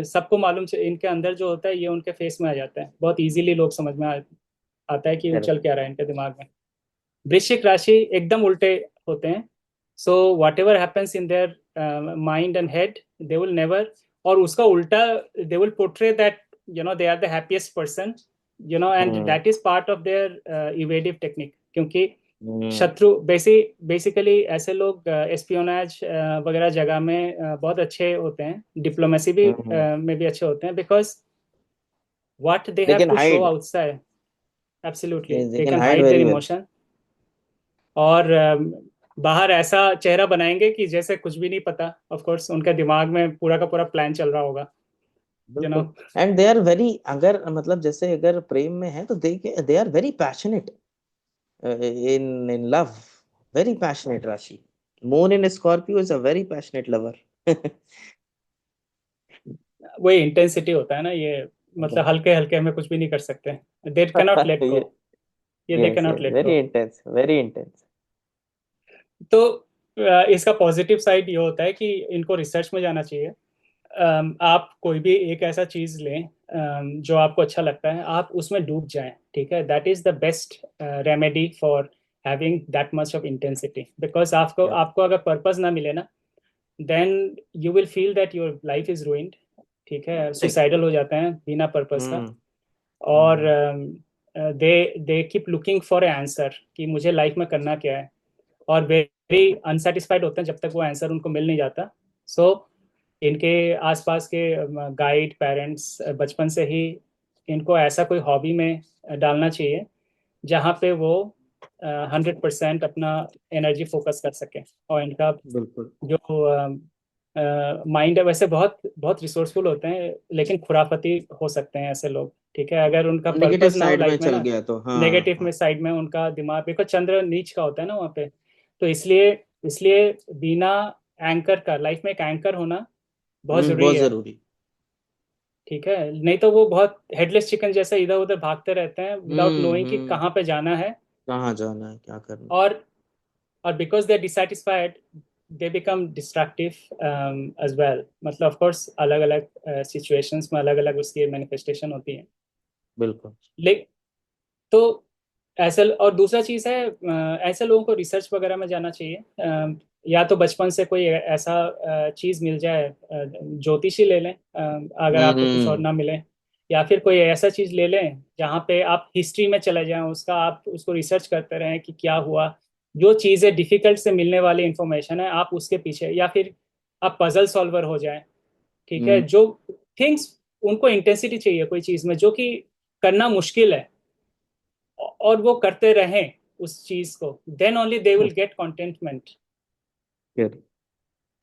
सबको मालूम इनके अंदर जो होता है ये उनके फेस में आ जाता है, बहुत इजीली लोग समझ में आता है कि वो चल करेक्ट। क्या रहा है इनके दिमाग में। वृश्चिक राशि एकदम उल्टे होते हैं। So whatever happens in their mind and head, they will never, और उसका उल्टा, they will portray that they are the happiest person, and hmm that is part of their evasive technique. क्योंकि हम्म शत्रु basically ऐसे लोग espionage वगैरह जगह में बहुत अच्छे होते हैं, डिप्लोमेसी भी हम्म। में भी अच्छे होते हैं, because what they they have can to show hide. Outside, absolutely they they can can hide hide there very well. Emotion. और बाहर ऐसा चेहरा बनाएंगे कि जैसे कुछ भी नहीं पता। ऑफ कोर्स उनके दिमाग में पूरा का पूरा प्लान चल रहा होगा। यू नो बिल्कुल। एंड दे आर वेरी, अगर मतलब जैसे अगर प्रेम में है तो they are very passionate in love, very passionate Rashi. Moon in Scorpio is a very passionate lover. वही इंटेंसिटी होता है ना ये, मतलब हल्के हल्के में कुछ भी नहीं कर सकते। They cannot let go. ये they yes cannot yes, let very go. intense, very intense. तो इसका पॉजिटिव साइड ये होता है कि इनको रिसर्च में जाना चाहिए। आप कोई भी एक ऐसा चीज लें जो आपको अच्छा लगता है, आप उसमें डूब जाएं, ठीक है। That is the best remedy for having that much of intensity, because आपको क्या? आपको अगर पर्पस ना मिले ना, then you will feel that your life is ruined, ठीक है। Correct. सुसाइडल हो जाते हैं बिना पर्पस का। हम्म। और hmm. They they keep looking for a answer कि मुझे लाइफ में करना क्या है, और वेरी अनसेटिस्फाइड होते हैं जब तक वो आंसर उनको मिल नहीं जाता। सो इनके आसपास के गाइड पेरेंट्स बचपन से ही इनको ऐसा कोई हॉबी में डालना चाहिए जहाँ पे वो 100% अपना एनर्जी फोकस कर सके। और इनका बिल्कुल। जो माइंड है, वैसे बहुत बहुत रिसोर्सफुल होते हैं, लेकिन खुराफती हो सकते हैं ऐसे लोग, ठीक है, अगर उनका नेगेटिव पर्पस ना हो साइड में लाइफ में चल ना। गया तो हाँ। नेगेटिव में हाँ। साइड में उनका दिमाग, देखो चंद्र नीच का होता है ना वहाँ पे, तो इसलिए इसलिए बिना एंकर का लाइफ में एक एंकर होना बहुत जरूरी बहुत है, जरूरी। ठीक है। नहीं तो वो बहुत हेडलेस चिकन जैसा इधर उधर भागते रहते हैं विदाउट नोइंग कि हम्म। कहाँ पे जाना है। कहाँ जाना है, क्या करना है। और और because they are dissatisfied, they become destructive as well. मतलब ऑफ कोर्स अलग अलग सिचुएशंस में अलग अलग उसकी मैनिफेस्टेशन होती है। बिल्कुल। ले तो ऐसे, और दूसरा चीज है, ऐसे लोगों को रिसर्च वगैरह में जाना चाहिए। या तो बचपन से कोई ऐसा चीज मिल जाए, ज्योतिषी ले लें अगर आपको कुछ और हम्म। ना मिले, या फिर कोई ऐसा चीज ले लें जहाँ पे आप हिस्ट्री में चले जाएं उसका, आप उसको रिसर्च करते रहें कि क्या हुआ। जो चीजें डिफिकल्ट से मिलने वाली इंफॉर्मेशन है आप उसके पीछे, या फिर आप पजल सॉल्वर हो जाएं, ठीक है। हम्म। जो थिंग्स उनको इंटेंसिटी चाहिए कोई चीज में जो कि करना मुश्किल है, और वो करते रहें उस चीज को, then only they will get contentment. कर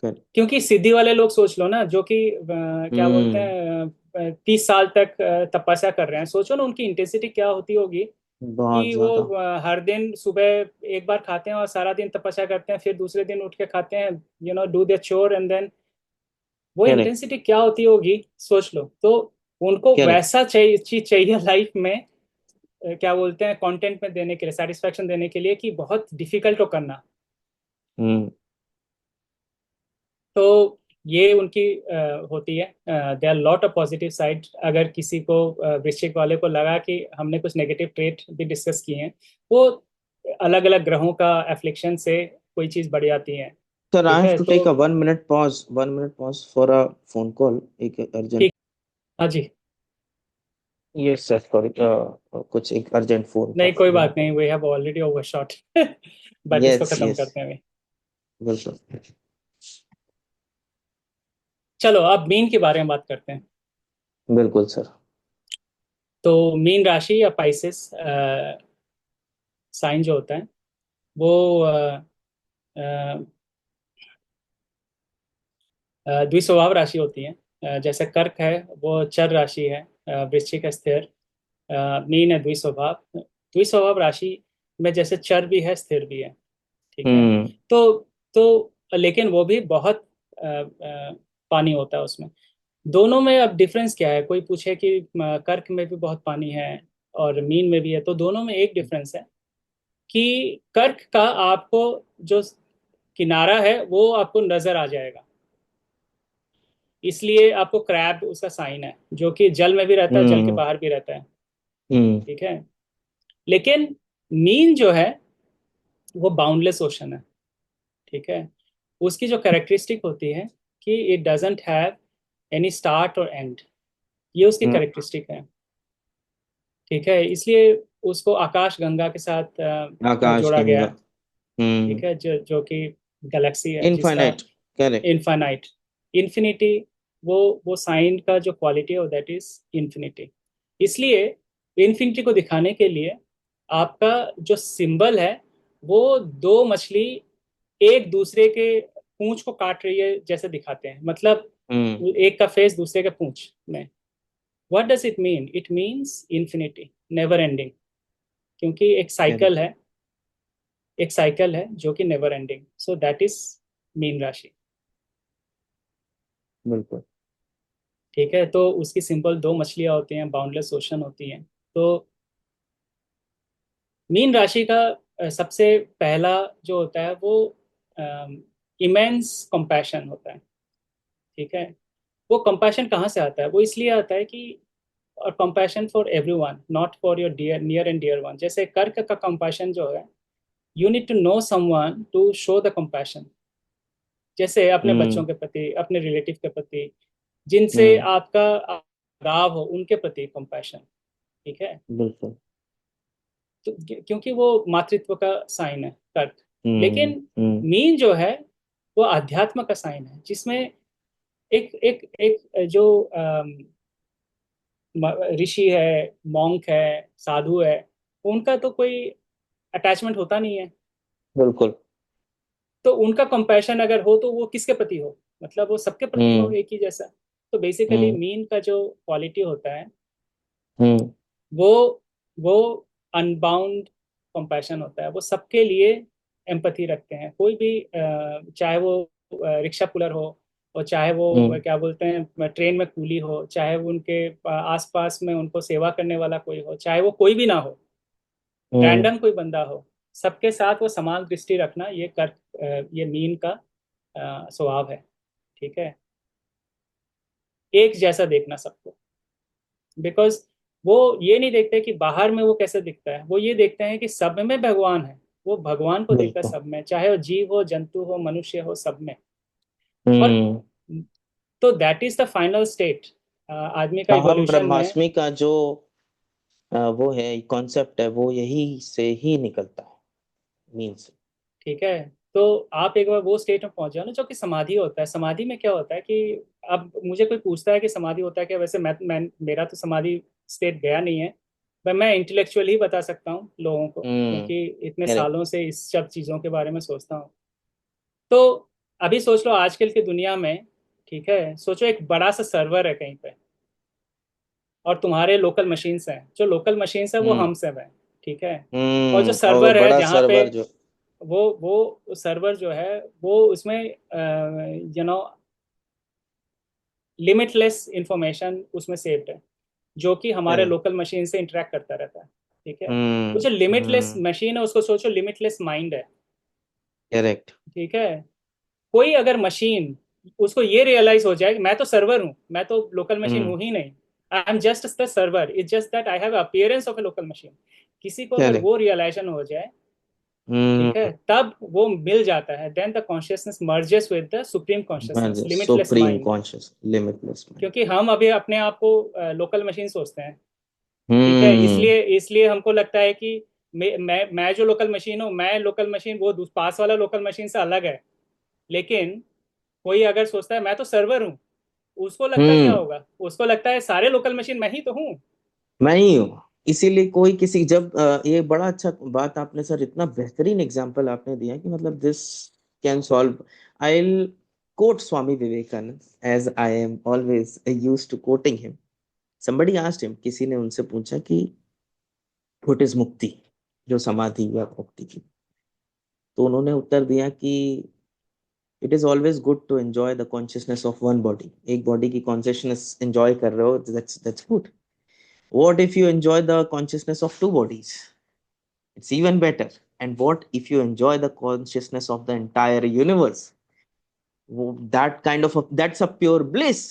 कर। क्योंकि सिद्धि वाले लोग सोच लो ना, जो कि क्या बोलते हम्म। हैं 30 साल तक तपस्या कर रहे हैं, सोचो ना उनकी इंटेंसिटी क्या होती होगी। बहुत कि वो ज्यादा। हर दिन सुबह एक बार खाते हैं और सारा दिन तपस्या करते हैं, फिर दूसरे दिन उठ के खाते हैं, डू देयर चोर, एंड देन वो करेक्ट। इंटेंसिटी क्या होती होगी, सोच लो। तो उनको करेक्ट। वैसा चाहिए, चीज चाहिए लाइफ में, क्या बोलते हैं कंटेंट में देने के लिए, सेटिस्फेक्शन देने के लिए, कि बहुत डिफिकल्ट हो करना। हम्म। तो ये उनकी होती है। They are lot of positive side. अगर किसी को वृश्चिक वाले को लगा कि हमने कुछ नेगेटिव ट्रेट भी डिस्कस किए हैं, वो अलग अलग ग्रहों का एफ्लिक्शन से कोई चीज बढ़ जाती है, सर, आई ठीक हैव है। टू तो take a 1 minute pause, 1 minute pause for a phone call, एक अर्जेंट। ठीक, हाँ जी। यस सर, सॉरी, कुछ एक अर्जेंट फोन था नहीं कोई यहाँ बात पर। नहीं, we have already overshot but इसको यस खत्म यस। करते हैं अभी। बिल्कुल। चलो अब मीन के बारे में बात करते हैं। बिल्कुल सर। तो मीन राशि या पाइसेस साइन जो होता है, वो अ, द्विस्वभाव राशि होती है। जैसे कर्क है वो चर राशि है, वृश्चिक है स्थिर, मीन है द्विस्वभाव। द्विस्वभाव राशि में जैसे चर भी है स्थिर भी है, ठीक है। हम्म। तो तो लेकिन वो भी बहुत पानी होता है उसमें। दोनों में अब डिफरेंस क्या है, कोई पूछे कि कर्क में भी बहुत पानी है और मीन में भी है, तो दोनों में एक डिफरेंस है कि कर्क का आपको जो किनारा है वो आपको नजर आ जाएगा, इसलिए आपको क्रैब उसका साइन है, जो कि जल में भी रहता है जल के हम्म। बाहर भी रहता है, हम्म। ठीक है। लेकिन मीन जो है वो बाउंडलेस ओशन है, ठीक है। उसकी जो कैरेक्टरिस्टिक होती है कि it doesn't have any start और एंड, ये उसकी हम्म। कैरेक्टरिस्टिक है, ठीक है। इसलिए उसको आकाश गंगा के साथ आकाश जोड़ा गया गंगा। है, हम्म। ठीक है। जो कि गैलेक्सी है जिसका इनफाइनाइट। करेक्ट। इनफाइनाइट, इन्फिनिटी, वो साइन का जो क्वालिटी है दैट इज इन्फिनिटी। इसलिए इन्फिनिटी को दिखाने के लिए आपका जो सिंबल है वो दो मछली एक दूसरे के पूंछ को काट रही है जैसे दिखाते हैं, मतलब हम्म। एक का फेस दूसरे के पूंछ में। What does it mean? It means infinity, never ending, क्योंकि करेक्ट। एक साइकिल है जो कि never ending, so that is mean राशि, बिल्कुल। ठीक है। तो उसकी सिंपल दो मछलियां होती हैं, बाउंडलेस ओशन होती हैं। तो मीन राशि का सबसे पहला जो होता है वो इमेंस कंपैशन होता है, ठीक है। वो कंपैशन कहाँ से आता है? वो इसलिए आता है कि, और compassion for everyone, not for your dear near and dear one. जैसे कर्क का कंपैशन जो है, you need to know someone to show the compassion. जैसे अपने बच्चों हम्म। के प्रति, अपने रिलेटिव के प्रति, जिनसे हम्म। आपका लगाव हो, उनके प्रति कंपैशन। ठीक है। बिल्कुल। तो क्योंकि वो मातृत्व का साइन है कर्क। हम्म। लेकिन हम्म। मीन जो है वो अध्यात्म का साइन है, जिसमें एक एक एक जो ऋषि है, मॉन्क है, साधु है, उनका तो कोई अटैचमेंट होता नहीं है। बिल्कुल। तो उनका कंपैशन अगर हो तो वो किसके प्रति हो? मतलब वो सबके प्रति हो, हम्म। एक ही जैसा। तो बेसिकली हम्म। मीन का जो क्वालिटी होता है, हम्म। वो वो अनबाउंड कंपैशन होता है। वो सबके लिए एम्पथी रखते हैं। कोई भी चाहे वो रिक्शा पुलर हो, और चाहे वो हम्म। क्या बोलते हैं ट्रेन में कूली हो, चाहे वो उनके आसपास में उनको सेवा करने वाला कोई हो, चाहे वो कोई भी ना हो, हम्म। रैंडम कोई बंदा हो, सबके साथ वो समान दृष्टि रखना, ये कर ये मीन का स्वभाव है। ठीक है। एक जैसा देखना सबको। बिकॉज वो ये नहीं देखते कि बाहर में वो कैसे दिखता है, वो ये देखते हैं कि सब में भगवान है। वो भगवान को देखता है बिल्कुल। सब में, चाहे वो जीव हो, जंतु हो, मनुष्य हो, सब में। और हम्म। तो that is the final state आदमी का अहम इवोल्यूशन में। ब्रह्मास्मि का जो वो है कॉन्सेप्ट है, वो यही से ही निकलता है, मीन्स। ठीक है। तो आप एक बार वो स्टेट में पहुंच जाओ ना, जो कि समाधि होता है। समाधि में क्या होता है कि, अब मुझे कोई पूछता है कि समाधि होता है क्या, वैसे मैं मेरा तो समाधि स्टेट गया नहीं है। मैं इंटेलेक्चुअल ही बता सकता हूँ लोगों को, हम्म। क्योंकि इतने करेक्ट। सालों से इस सब चीज़ों के बारे में सोचता हूँ। तो अभी सोच लो आजकल की दुनिया में, ठीक है, सोचो एक बड़ा सा सर्वर है कहीं पे, और तुम्हारे लोकल मशीन्स हैं। जो लोकल मशीन्स है वो हम्म। हम सब है। ठीक है। और जो हम्म। और वो सर्वर है बड़ा जहाँ पे, सर्वर जो। वो सर्वर जो है, वो उसमें नो लिमिटलेस इंफॉर्मेशन उसमें सेव्ड है, जो कि हमारे करेक्ट। लोकल मशीन से इंटरेक्ट करता रहता है। ठीक है। वो हम्म। जो लिमिटलेस हम्म। मशीन है, उसको सोचो लिमिटलेस माइंड है। करेक्ट। ठीक है। कोई अगर मशीन, उसको ये रियलाइज हो जाए कि मैं तो सर्वर हूँ, मैं तो लोकल मशीन हम्म। हूँ ही नहीं, I am just the server, it's just that I have appearance of A local machine. किसी को अगर करेक्ट। वो रियलाइजेशन हो जाए, ठीक है, हम्म। तब वो मिल जाता है। Then the consciousness merges with the supreme consciousness, limitless supreme mind. Conscious limitless mind. क्योंकि हम अभी अपने आप को लोकल मशीन सोचते हैं। ठीक है। हम्म। इसलिए इसलिए हमको लगता है कि मैं जो लोकल मशीन हूँ, मैं लोकल मशीन, वो पास वाला लोकल मशीन से अलग है। लेकिन कोई अगर सोचता है मैं तो सर्वर हूँ, उसको लगता क्या हम्म। होगा? उसको लगता है सारे लोकल मशीन मैं ही तो हूँ। मैं ही हूँ। इसीलिए कोई किसी जब ये बड़ा अच्छा बात आपने सर, इतना बेहतरीन एग्जांपल आपने दिया कि मतलब this can solve. I will quote Swami Vivekananda, as I am always used to quoting him. somebody asked him, किसी ने उनसे पूछा कि व्हाट इज मुक्ति, जो समाधि या मुक्ति की। तो उन्होंने उत्तर दिया कि it is always good to enjoy the consciousness of one body. एक बॉडी की कॉन्शियसनेस एंजॉय कर रहे हो, that's good. What if you enjoy the consciousness of two bodies? It's even better. And what if you enjoy the consciousness of the entire universe? That kind of that's a pure bliss.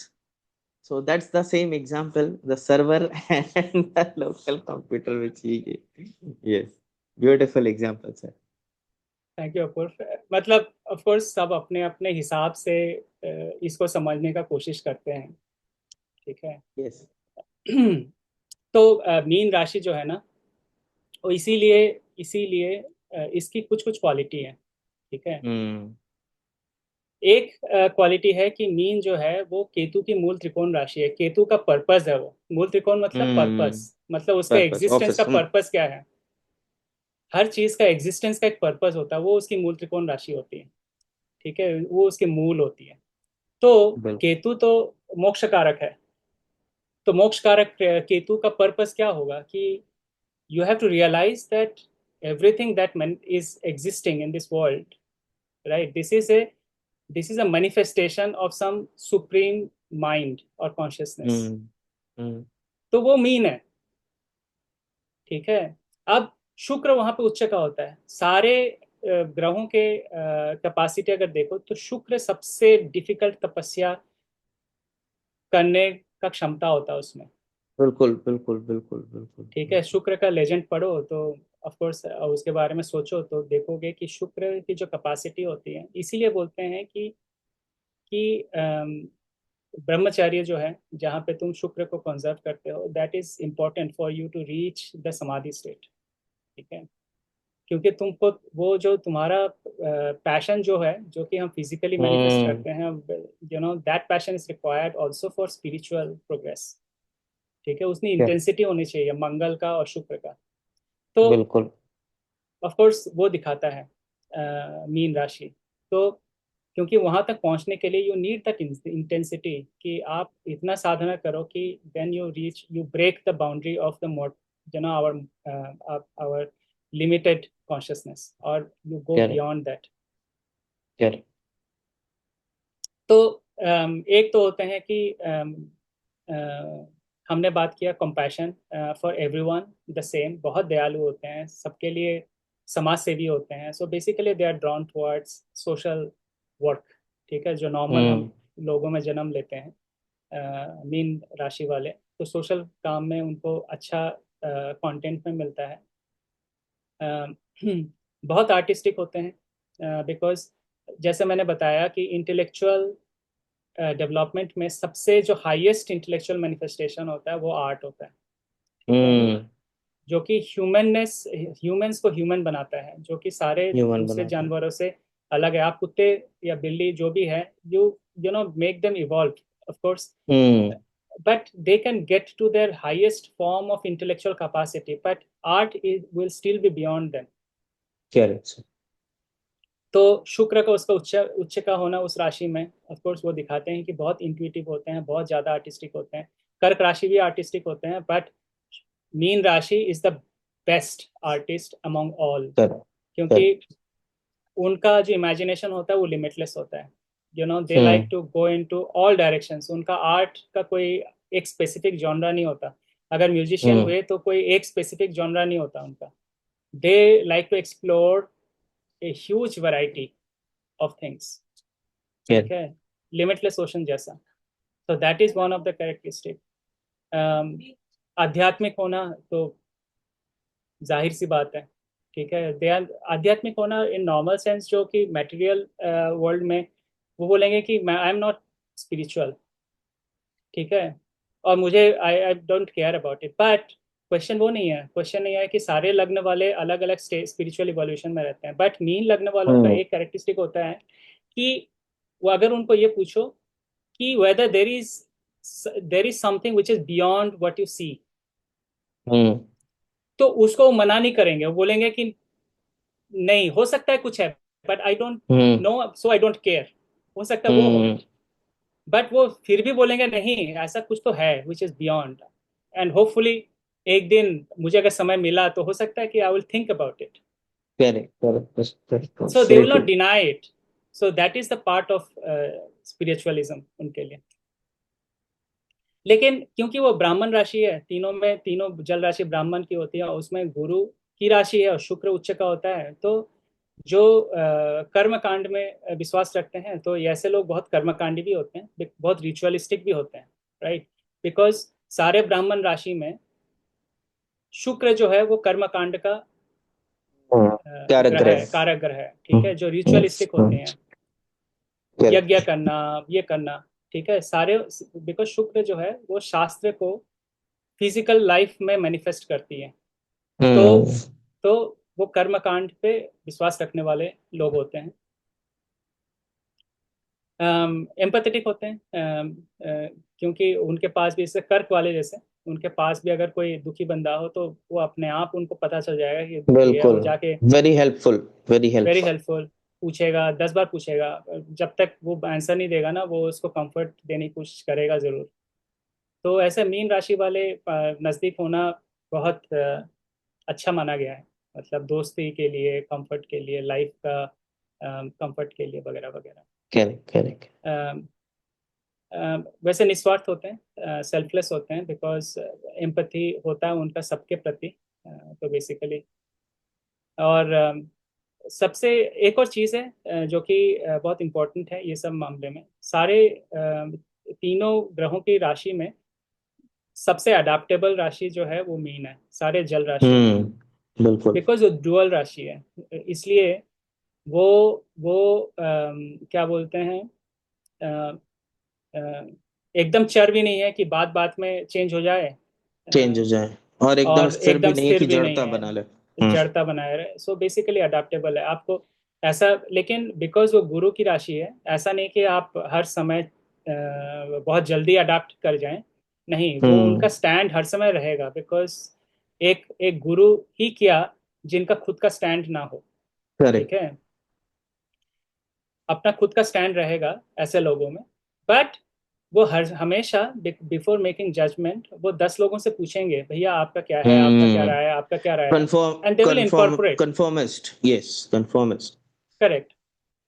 So that's the same example, the server and the local computer which he gave. Yes, beautiful example, sir. Thank you Apurva. मतलब of course सब अपने अपने हिसाब से इसको समझने का कोशिश करते हैं। ठीक है। Yes. तो मीन राशि जो है ना, वो इसीलिए इसीलिए इसकी कुछ कुछ क्वालिटी है। ठीक है। Hmm. एक क्वालिटी है कि मीन जो है वो केतु की मूल त्रिकोण राशि है। केतु का पर्पस है वो। मूल त्रिकोण मतलब पर्पस, Hmm. मतलब उसका Purpose, एग्जिस्टेंस का office. पर्पस क्या है। हर चीज का एग्जिस्टेंस का एक पर्पस होता है, वो उसकी मूल त्रिकोण राशि होती है। ठीक है। वो उसके मूल होती है। तो बिल्कुल। केतु तो मोक्ष कारक है। तो मोक्ष कारक केतु का पर्पस क्या होगा कि you have to realise that everything that is existing in this world, right, this is a manifestation of some supreme mind और कॉन्शियसनेस। Hmm. Hmm. तो वो मीन है। ठीक है। अब शुक्र वहां पे उच्च का होता है। सारे ग्रहों के कैपेसिटी अगर देखो, तो शुक्र सबसे डिफिकल्ट तपस्या करने का क्षमता होता है उसमें। बिल्कुल बिल्कुल बिल्कुल बिल्कुल ठीक है, बिल्कुल। शुक्र का लेजेंड पढ़ो तो ऑफ कोर्स उसके बारे में सोचो तो देखोगे कि शुक्र की जो कैपेसिटी होती है, इसीलिए बोलते हैं कि ब्रह्मचर्य जो है, जहाँ पे तुम शुक्र को कंजर्व करते हो, that is important for you to reach the samadhi state. ठीक है, क्योंकि तुमको वो जो तुम्हारा पैशन जो है, जो कि हम फिजिकली मैनिफेस्ट हम्म। करते हैं, that passion is required also for spiritual progress. ठीक है, उसमें क्या? इंटेंसिटी होनी चाहिए मंगल का और शुक्र का। तो बिल्कुल। ऑफ कोर्स वो दिखाता है मीन राशि। तो क्योंकि वहां तक पहुंचने के लिए यू नीड दैट इंटेंसिटी, कि आप इतना साधना करो कि then you break the boundary of the mode, our our limited consciousness, और यू गो क्या? Beyond that. क्या? तो एक तो होते हैं कि हमने बात किया compassion for everyone the same, बहुत दयालु होते हैं सबके लिए, समाज सेवी होते हैं। So basically they are drawn towards social work. ठीक है, जो नॉर्मल हम हम्म। लोगों में जन्म लेते हैं, मीन राशि वाले, तो सोशल काम में उनको अच्छा कंटेंट में मिलता है। अ, बहुत आर्टिस्टिक होते हैं बिकॉज जैसे मैंने बताया कि इंटेलेक्चुअल डेवलपमेंट में सबसे जो हाईएस्ट इंटेलेक्चुअल मैनिफेस्टेशन होता है वो आर्ट होता है। ठीक है, हम्म। जो कि ह्यूमननेस, ह्यूमंस को ह्यूमन बनाता है, जो कि सारे ह्यूमन दूसरे बनाता है। जानवरों से अलग है। आप कुत्ते या बिल्ली जो भी है, you you know make them evolve of course, hmm. but they can get to their highest form of intellectual capacity, but will still be beyond them. Correct. तो शुक्र का, उसका उच्च उच्च का होना उस राशि में, ऑफ कोर्स वो दिखाते हैं कि बहुत इंट्यूटिव होते हैं, बहुत ज्यादा आर्टिस्टिक होते हैं। कर्क राशि भी आर्टिस्टिक होते हैं, बट मीन राशि is the best artist among all, correct. क्योंकि करेक्ट। उनका जो इमेजिनेशन होता है वो लिमिटलेस होता है। They like hmm. To go into all directions. उनका आर्ट का कोई एक स्पेसिफिक जॉनरा नहीं होता। अगर म्यूजिशियन हम्म। हुए तो कोई एक स्पेसिफिक जॉनरा नहीं होता उनका। They like to explore a huge variety of things. ठीक करेक्ट। है, लिमिटलेस ओशन जैसा। तो that is one of the characteristic. आध्यात्मिक होना तो जाहिर सी बात है। ठीक है, दे आर आध्यात्मिक होना इन नॉर्मल सेंस, जो कि मटेरियल वर्ल्ड में वो बोलेंगे कि मैं आई एम नॉट स्पिरिचुअल। ठीक है, और मुझे I I don't care about it. But question वो नहीं है, क्वेश्चन नहीं है कि सारे लग्न वाले अलग अलग स्पिरिचुअल इवोल्यूशन में रहते हैं, बट मीन लग्न वालों का हम्म। एक कैरेक्टरिस्टिक होता है कि वो, अगर उनको ये पूछो कि whether there is something which is beyond what you see, hmm. तो उसको वो मना नहीं करेंगे। वो बोलेंगे कि नहीं, हो सकता है कुछ है, but I don't hmm. No, so I don't care. हो सकता है वो हो, हम्म। बट वो फिर भी बोलेंगे नहीं, ऐसा कुछ तो है विच इज बियॉन्ड, एंड होपफुली एक दिन मुझे अगर समय मिला तो हो सकता है कि I will think about it. Correct. Correct. So they so will not true. Deny it. So that is the part of spiritualism उनके लिए। लेकिन क्योंकि वो ब्राह्मण राशि है, तीनों में तीनों जल राशि ब्राह्मण की होती है, और उसमें गुरु की राशि है और शुक्र उच्च का होता है, तो जो कर्म कांड में विश्वास रखते हैं, तो ये ऐसे लोग बहुत कर्मकांडी भी होते हैं, बहुत रिचुअलिस्टिक भी होते हैं। राइट, बिकॉज सारे ब्राह्मण राशि में शुक्र जो है वो कर्म कांड का ग्रह कारागृह। है, कारक ग्रह है। ठीक हम्म। है, जो रिचुअलिस्टिक होते हैं, यज्ञ करेक्ट। करना, ये करना। ठीक है, सारे, बिकॉज शुक्र जो है वो शास्त्र को फिजिकल लाइफ में मैनिफेस्ट करती है। तो हम्म। तो वो कर्म कांड पे विश्वास रखने वाले लोग होते हैं। एम्पैथेटिक होते हैं, क्योंकि उनके पास भी, जैसे कर्क वाले जैसे, उनके पास भी अगर कोई दुखी बंदा हो तो वो अपने आप उनको पता चल जाएगा कि दुखी है, वो बिल्कुल। जाके very helpful. Very very helpful. Helpful पूछेगा, 10 बार पूछेगा। जब तक वो आंसर नहीं देगा ना, वो उसको कंफर्ट देने की कोशिश करेगा जरूर। तो ऐसे मीन राशि वाले नज़दीक होना बहुत अच्छा माना गया है, मतलब दोस्ती के लिए, कंफर्ट के लिए, लाइफ का कंफर्ट के लिए, वगैरह वगैरह। करेक्ट। करेक्ट। वैसे निस्वार्थ होते हैं, सेल्फलेस होते हैं, बिकॉज एम्पैथी होता है उनका सबके प्रति। तो बेसिकली, और सबसे एक और चीज़ है जो कि बहुत इम्पोर्टेंट है ये सब मामले में, सारे तीनों ग्रहों की राशि में सबसे अडेप्टेबल राशि जो है वो मीन है सारे जल राशियों में, बिल्कुल। बिकॉज वो डुअल राशि है। इसलिए वो वो क्या बोलते हैं, अ, अ, एकदम चर भी नहीं है कि बात बात में चेंज हो जाए, चेंज हो जाए, और एकदम और स्थिर भी एकदम नहीं है स्थिर कि भी नहीं जड़ता है, बना ले। जड़ता बनाए रहे। सो बेसिकली अडेप्टेबल है आपको ऐसा। लेकिन बिकॉज वो गुरु की राशि है, ऐसा नहीं कि आप हर समय बहुत जल्दी अडाप्ट कर जाएं, नहीं, वो हम्म। उनका स्टैंड हर समय रहेगा, बिकॉज एक एक गुरु ही किया जिनका खुद का स्टैंड ना हो। ठीक करेक्ट। है, अपना खुद का स्टैंड रहेगा ऐसे लोगों में। बट वो हर हमेशा बिफोर मेकिंग जजमेंट वो 10 लोगों से पूछेंगे, भैया आपका क्या है, आपका क्या हम्म। राय है, आपका क्या राय है, conform and they will conform incorporate. Conformist, yes, conformist. Correct.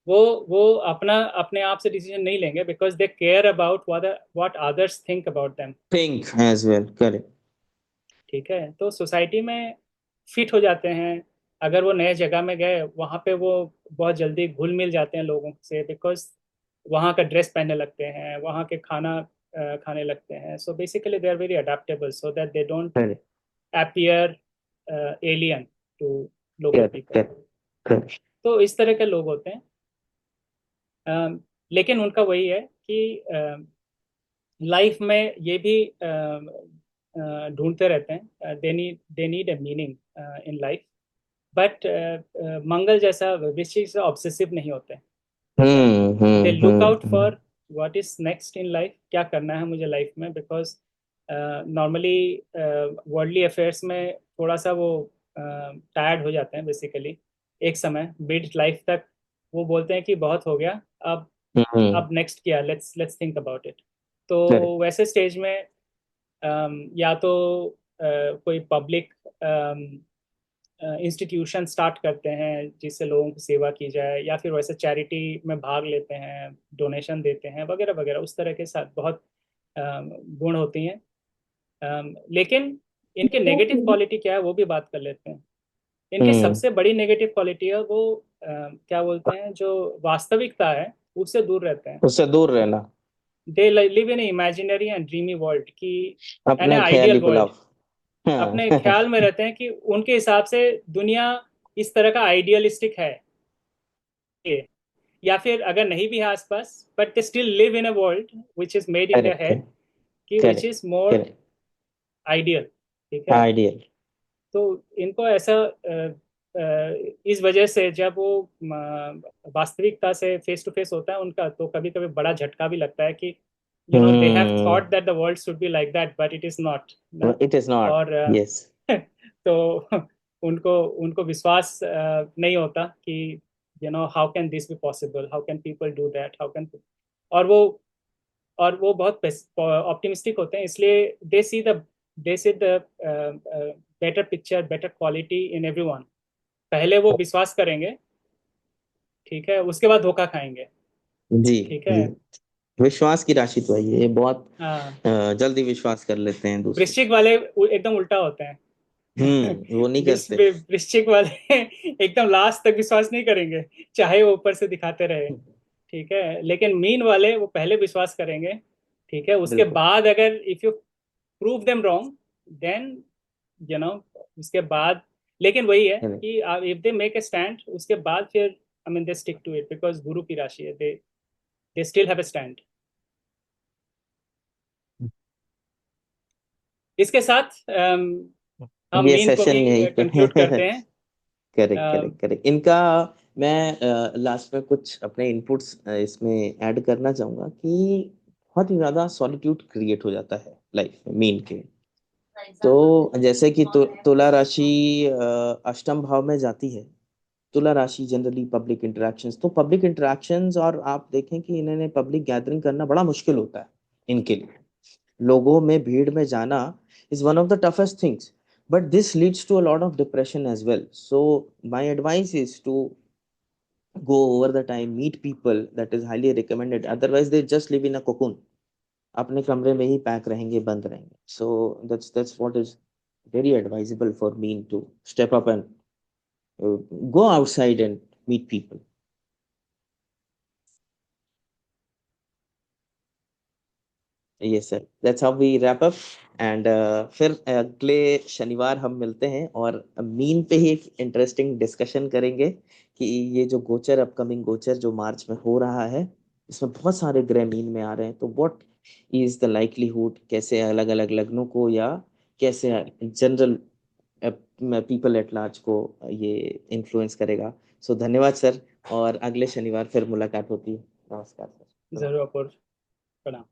वो वो अपना अपने आप से डिसीजन नहीं लेंगे, because they care about what others think about them. Think as well, correct. ठीक है, तो सोसाइटी में फिट हो जाते हैं। अगर वो नए जगह में गए वहाँ पे वो बहुत जल्दी घुल मिल जाते हैं लोगों से, बिकॉज वहाँ का ड्रेस पहनने लगते हैं, वहाँ के खाना खाने लगते हैं। So basically they are very adaptable so that they don't correct. appear alien to local correct. people। Correct. तो इस तरह के लोग होते हैं। लेकिन उनका वही है कि लाइफ में ये भी ढूंढते रहते हैं, they need a meaning in life. But मंगल जैसा वृश्चिक से ऑब्सेसिव नहीं होते। ठीक है, they look out hmm. For what is next in life, क्या करना है मुझे लाइफ में, बिकॉज नॉर्मली वर्ल्डली अफेयर्स में थोड़ा सा वो टायर्ड हो जाते हैं बेसिकली। एक समय मिड लाइफ तक वो बोलते हैं कि बहुत हो गया, अब नेक्स्ट क्या, let's let's think about it. तो करेक्ट। वैसे स्टेज में या तो कोई पब्लिक इंस्टीट्यूशन स्टार्ट करते हैं जिससे लोगों की सेवा की जाए, या फिर वैसे चैरिटी में भाग लेते हैं, डोनेशन देते हैं वगैरह वगैरह। उस तरह के साथ बहुत गुण होती हैं। लेकिन इनके नेगेटिव क्वालिटी क्या है वो भी बात कर लेते हैं। इनकी हम्म। सबसे बड़ी नेगेटिव क्वालिटी है वो क्या बोलते हैं, जो वास्तविकता है उससे दूर रहते हैं। उससे दूर रहना। They live in imaginary and dreamy world की, एन अपने आइडियल ख्याली वर्ल्ड। पुलाव। हाँ। अपने ख्याल में रहते हैं कि उनके हिसाब से दुनिया इस तरह का आइडियलिस्टिक है ये। या फिर अगर नहीं भी है आसपास, but they still live in a world which is made in their correct. Head, कि which correct. Is more correct. Ideal. ठीक है, आइडियल। तो इनको ऐसा इस वजह से जब वो वास्तविकता से फेस टू फेस होता है उनका, तो कभी कभी बड़ा झटका भी लगता है कि they have hmm. Thought that the world should be like that but it is not ना। It is not. और यस। तो उनको उनको विश्वास नहीं होता कि how can this be possible, how can people do that, how can. और वो और वो बहुत ऑप्टिमिस्टिक होते हैं, इसलिए they see the better picture, better quality in everyone. पहले वो विश्वास करेंगे, ठीक है, उसके बाद धोखा खाएंगे। जी। ठीक है। जी। विश्वास की राशि तो है ये, बहुत हाँ, जल्दी विश्वास कर लेते हैं दूसरों। वृश्चिक वाले एकदम उल्टा होते हैं। वो नहीं करते। वृश्चिक वाले एकदम लास्ट तक विश्वास नहीं करेंगे, चाहे वो ऊपर से दिखाते रहे। ठीक है, लेकिन मीन वाले वो पहले विश्वास करेंगे, ठीक है, उसके बिल्कुल। बाद अगर if you prove them wrong, then you know उसके बाद। लेकिन वही है करेक्ट। कि if they make a stand, उसके बाद फिर I mean they stick to it, because Guru की राशि है, they still have a stand. इसके साथ हम ये मीन को सेशन भी यही पे। कंक्लूड करते हैं। करेक्ट। अम, करेक्ट। करेक्ट। इनका मैं लास्ट में कुछ अपने इनपुट्स इसमें ऐड करना चाहूंगा कि बहुत ही ज्यादा सॉलिट्यूड क्रिएट हो जाता है लाइफ में मीन के। तो जैसे कि तुला राशि अष्टम भाव में जाती है। तुला राशि जनरली पब्लिक इंटरेक्शंस, तो पब्लिक इंटरेक्शंस, और आप देखें कि इन्हें पब्लिक गैदरिंग करना बड़ा मुश्किल होता है इनके लिए। लोगों में भीड़ में जाना is one of the toughest things, but this leads to a lot of depression as well. So my advice is to go over the time, meet people, that is highly recommended, otherwise they just live in a cocoon, अपने कमरे में ही pack रहेंगे, बंद रहेंगे. So that's what is very advisable for me, to step up and uh, go outside and meet people. Yeah sir, that's how we wrap up. And फिर अगले शनिवार हम मिलते हैं और मीन पे ही एक इंटरेस्टिंग डिस्कशन करेंगे कि ये जो गोचर, अपकमिंग गोचर जो मार्च में हो रहा है, इसमें बहुत सारे ग्रह मीन में आ रहे हैं, तो व्हाट इज द लाइकलीहुड, कैसे अलग अलग लग्नों को या कैसे जनरल पीपल एट लार्ज को ये इन्फ्लुएंस करेगा। सो धन्यवाद सर, और अगले शनिवार फिर मुलाकात होती है। नमस्कार सर। जरूर अपूर्व, प्रणाम।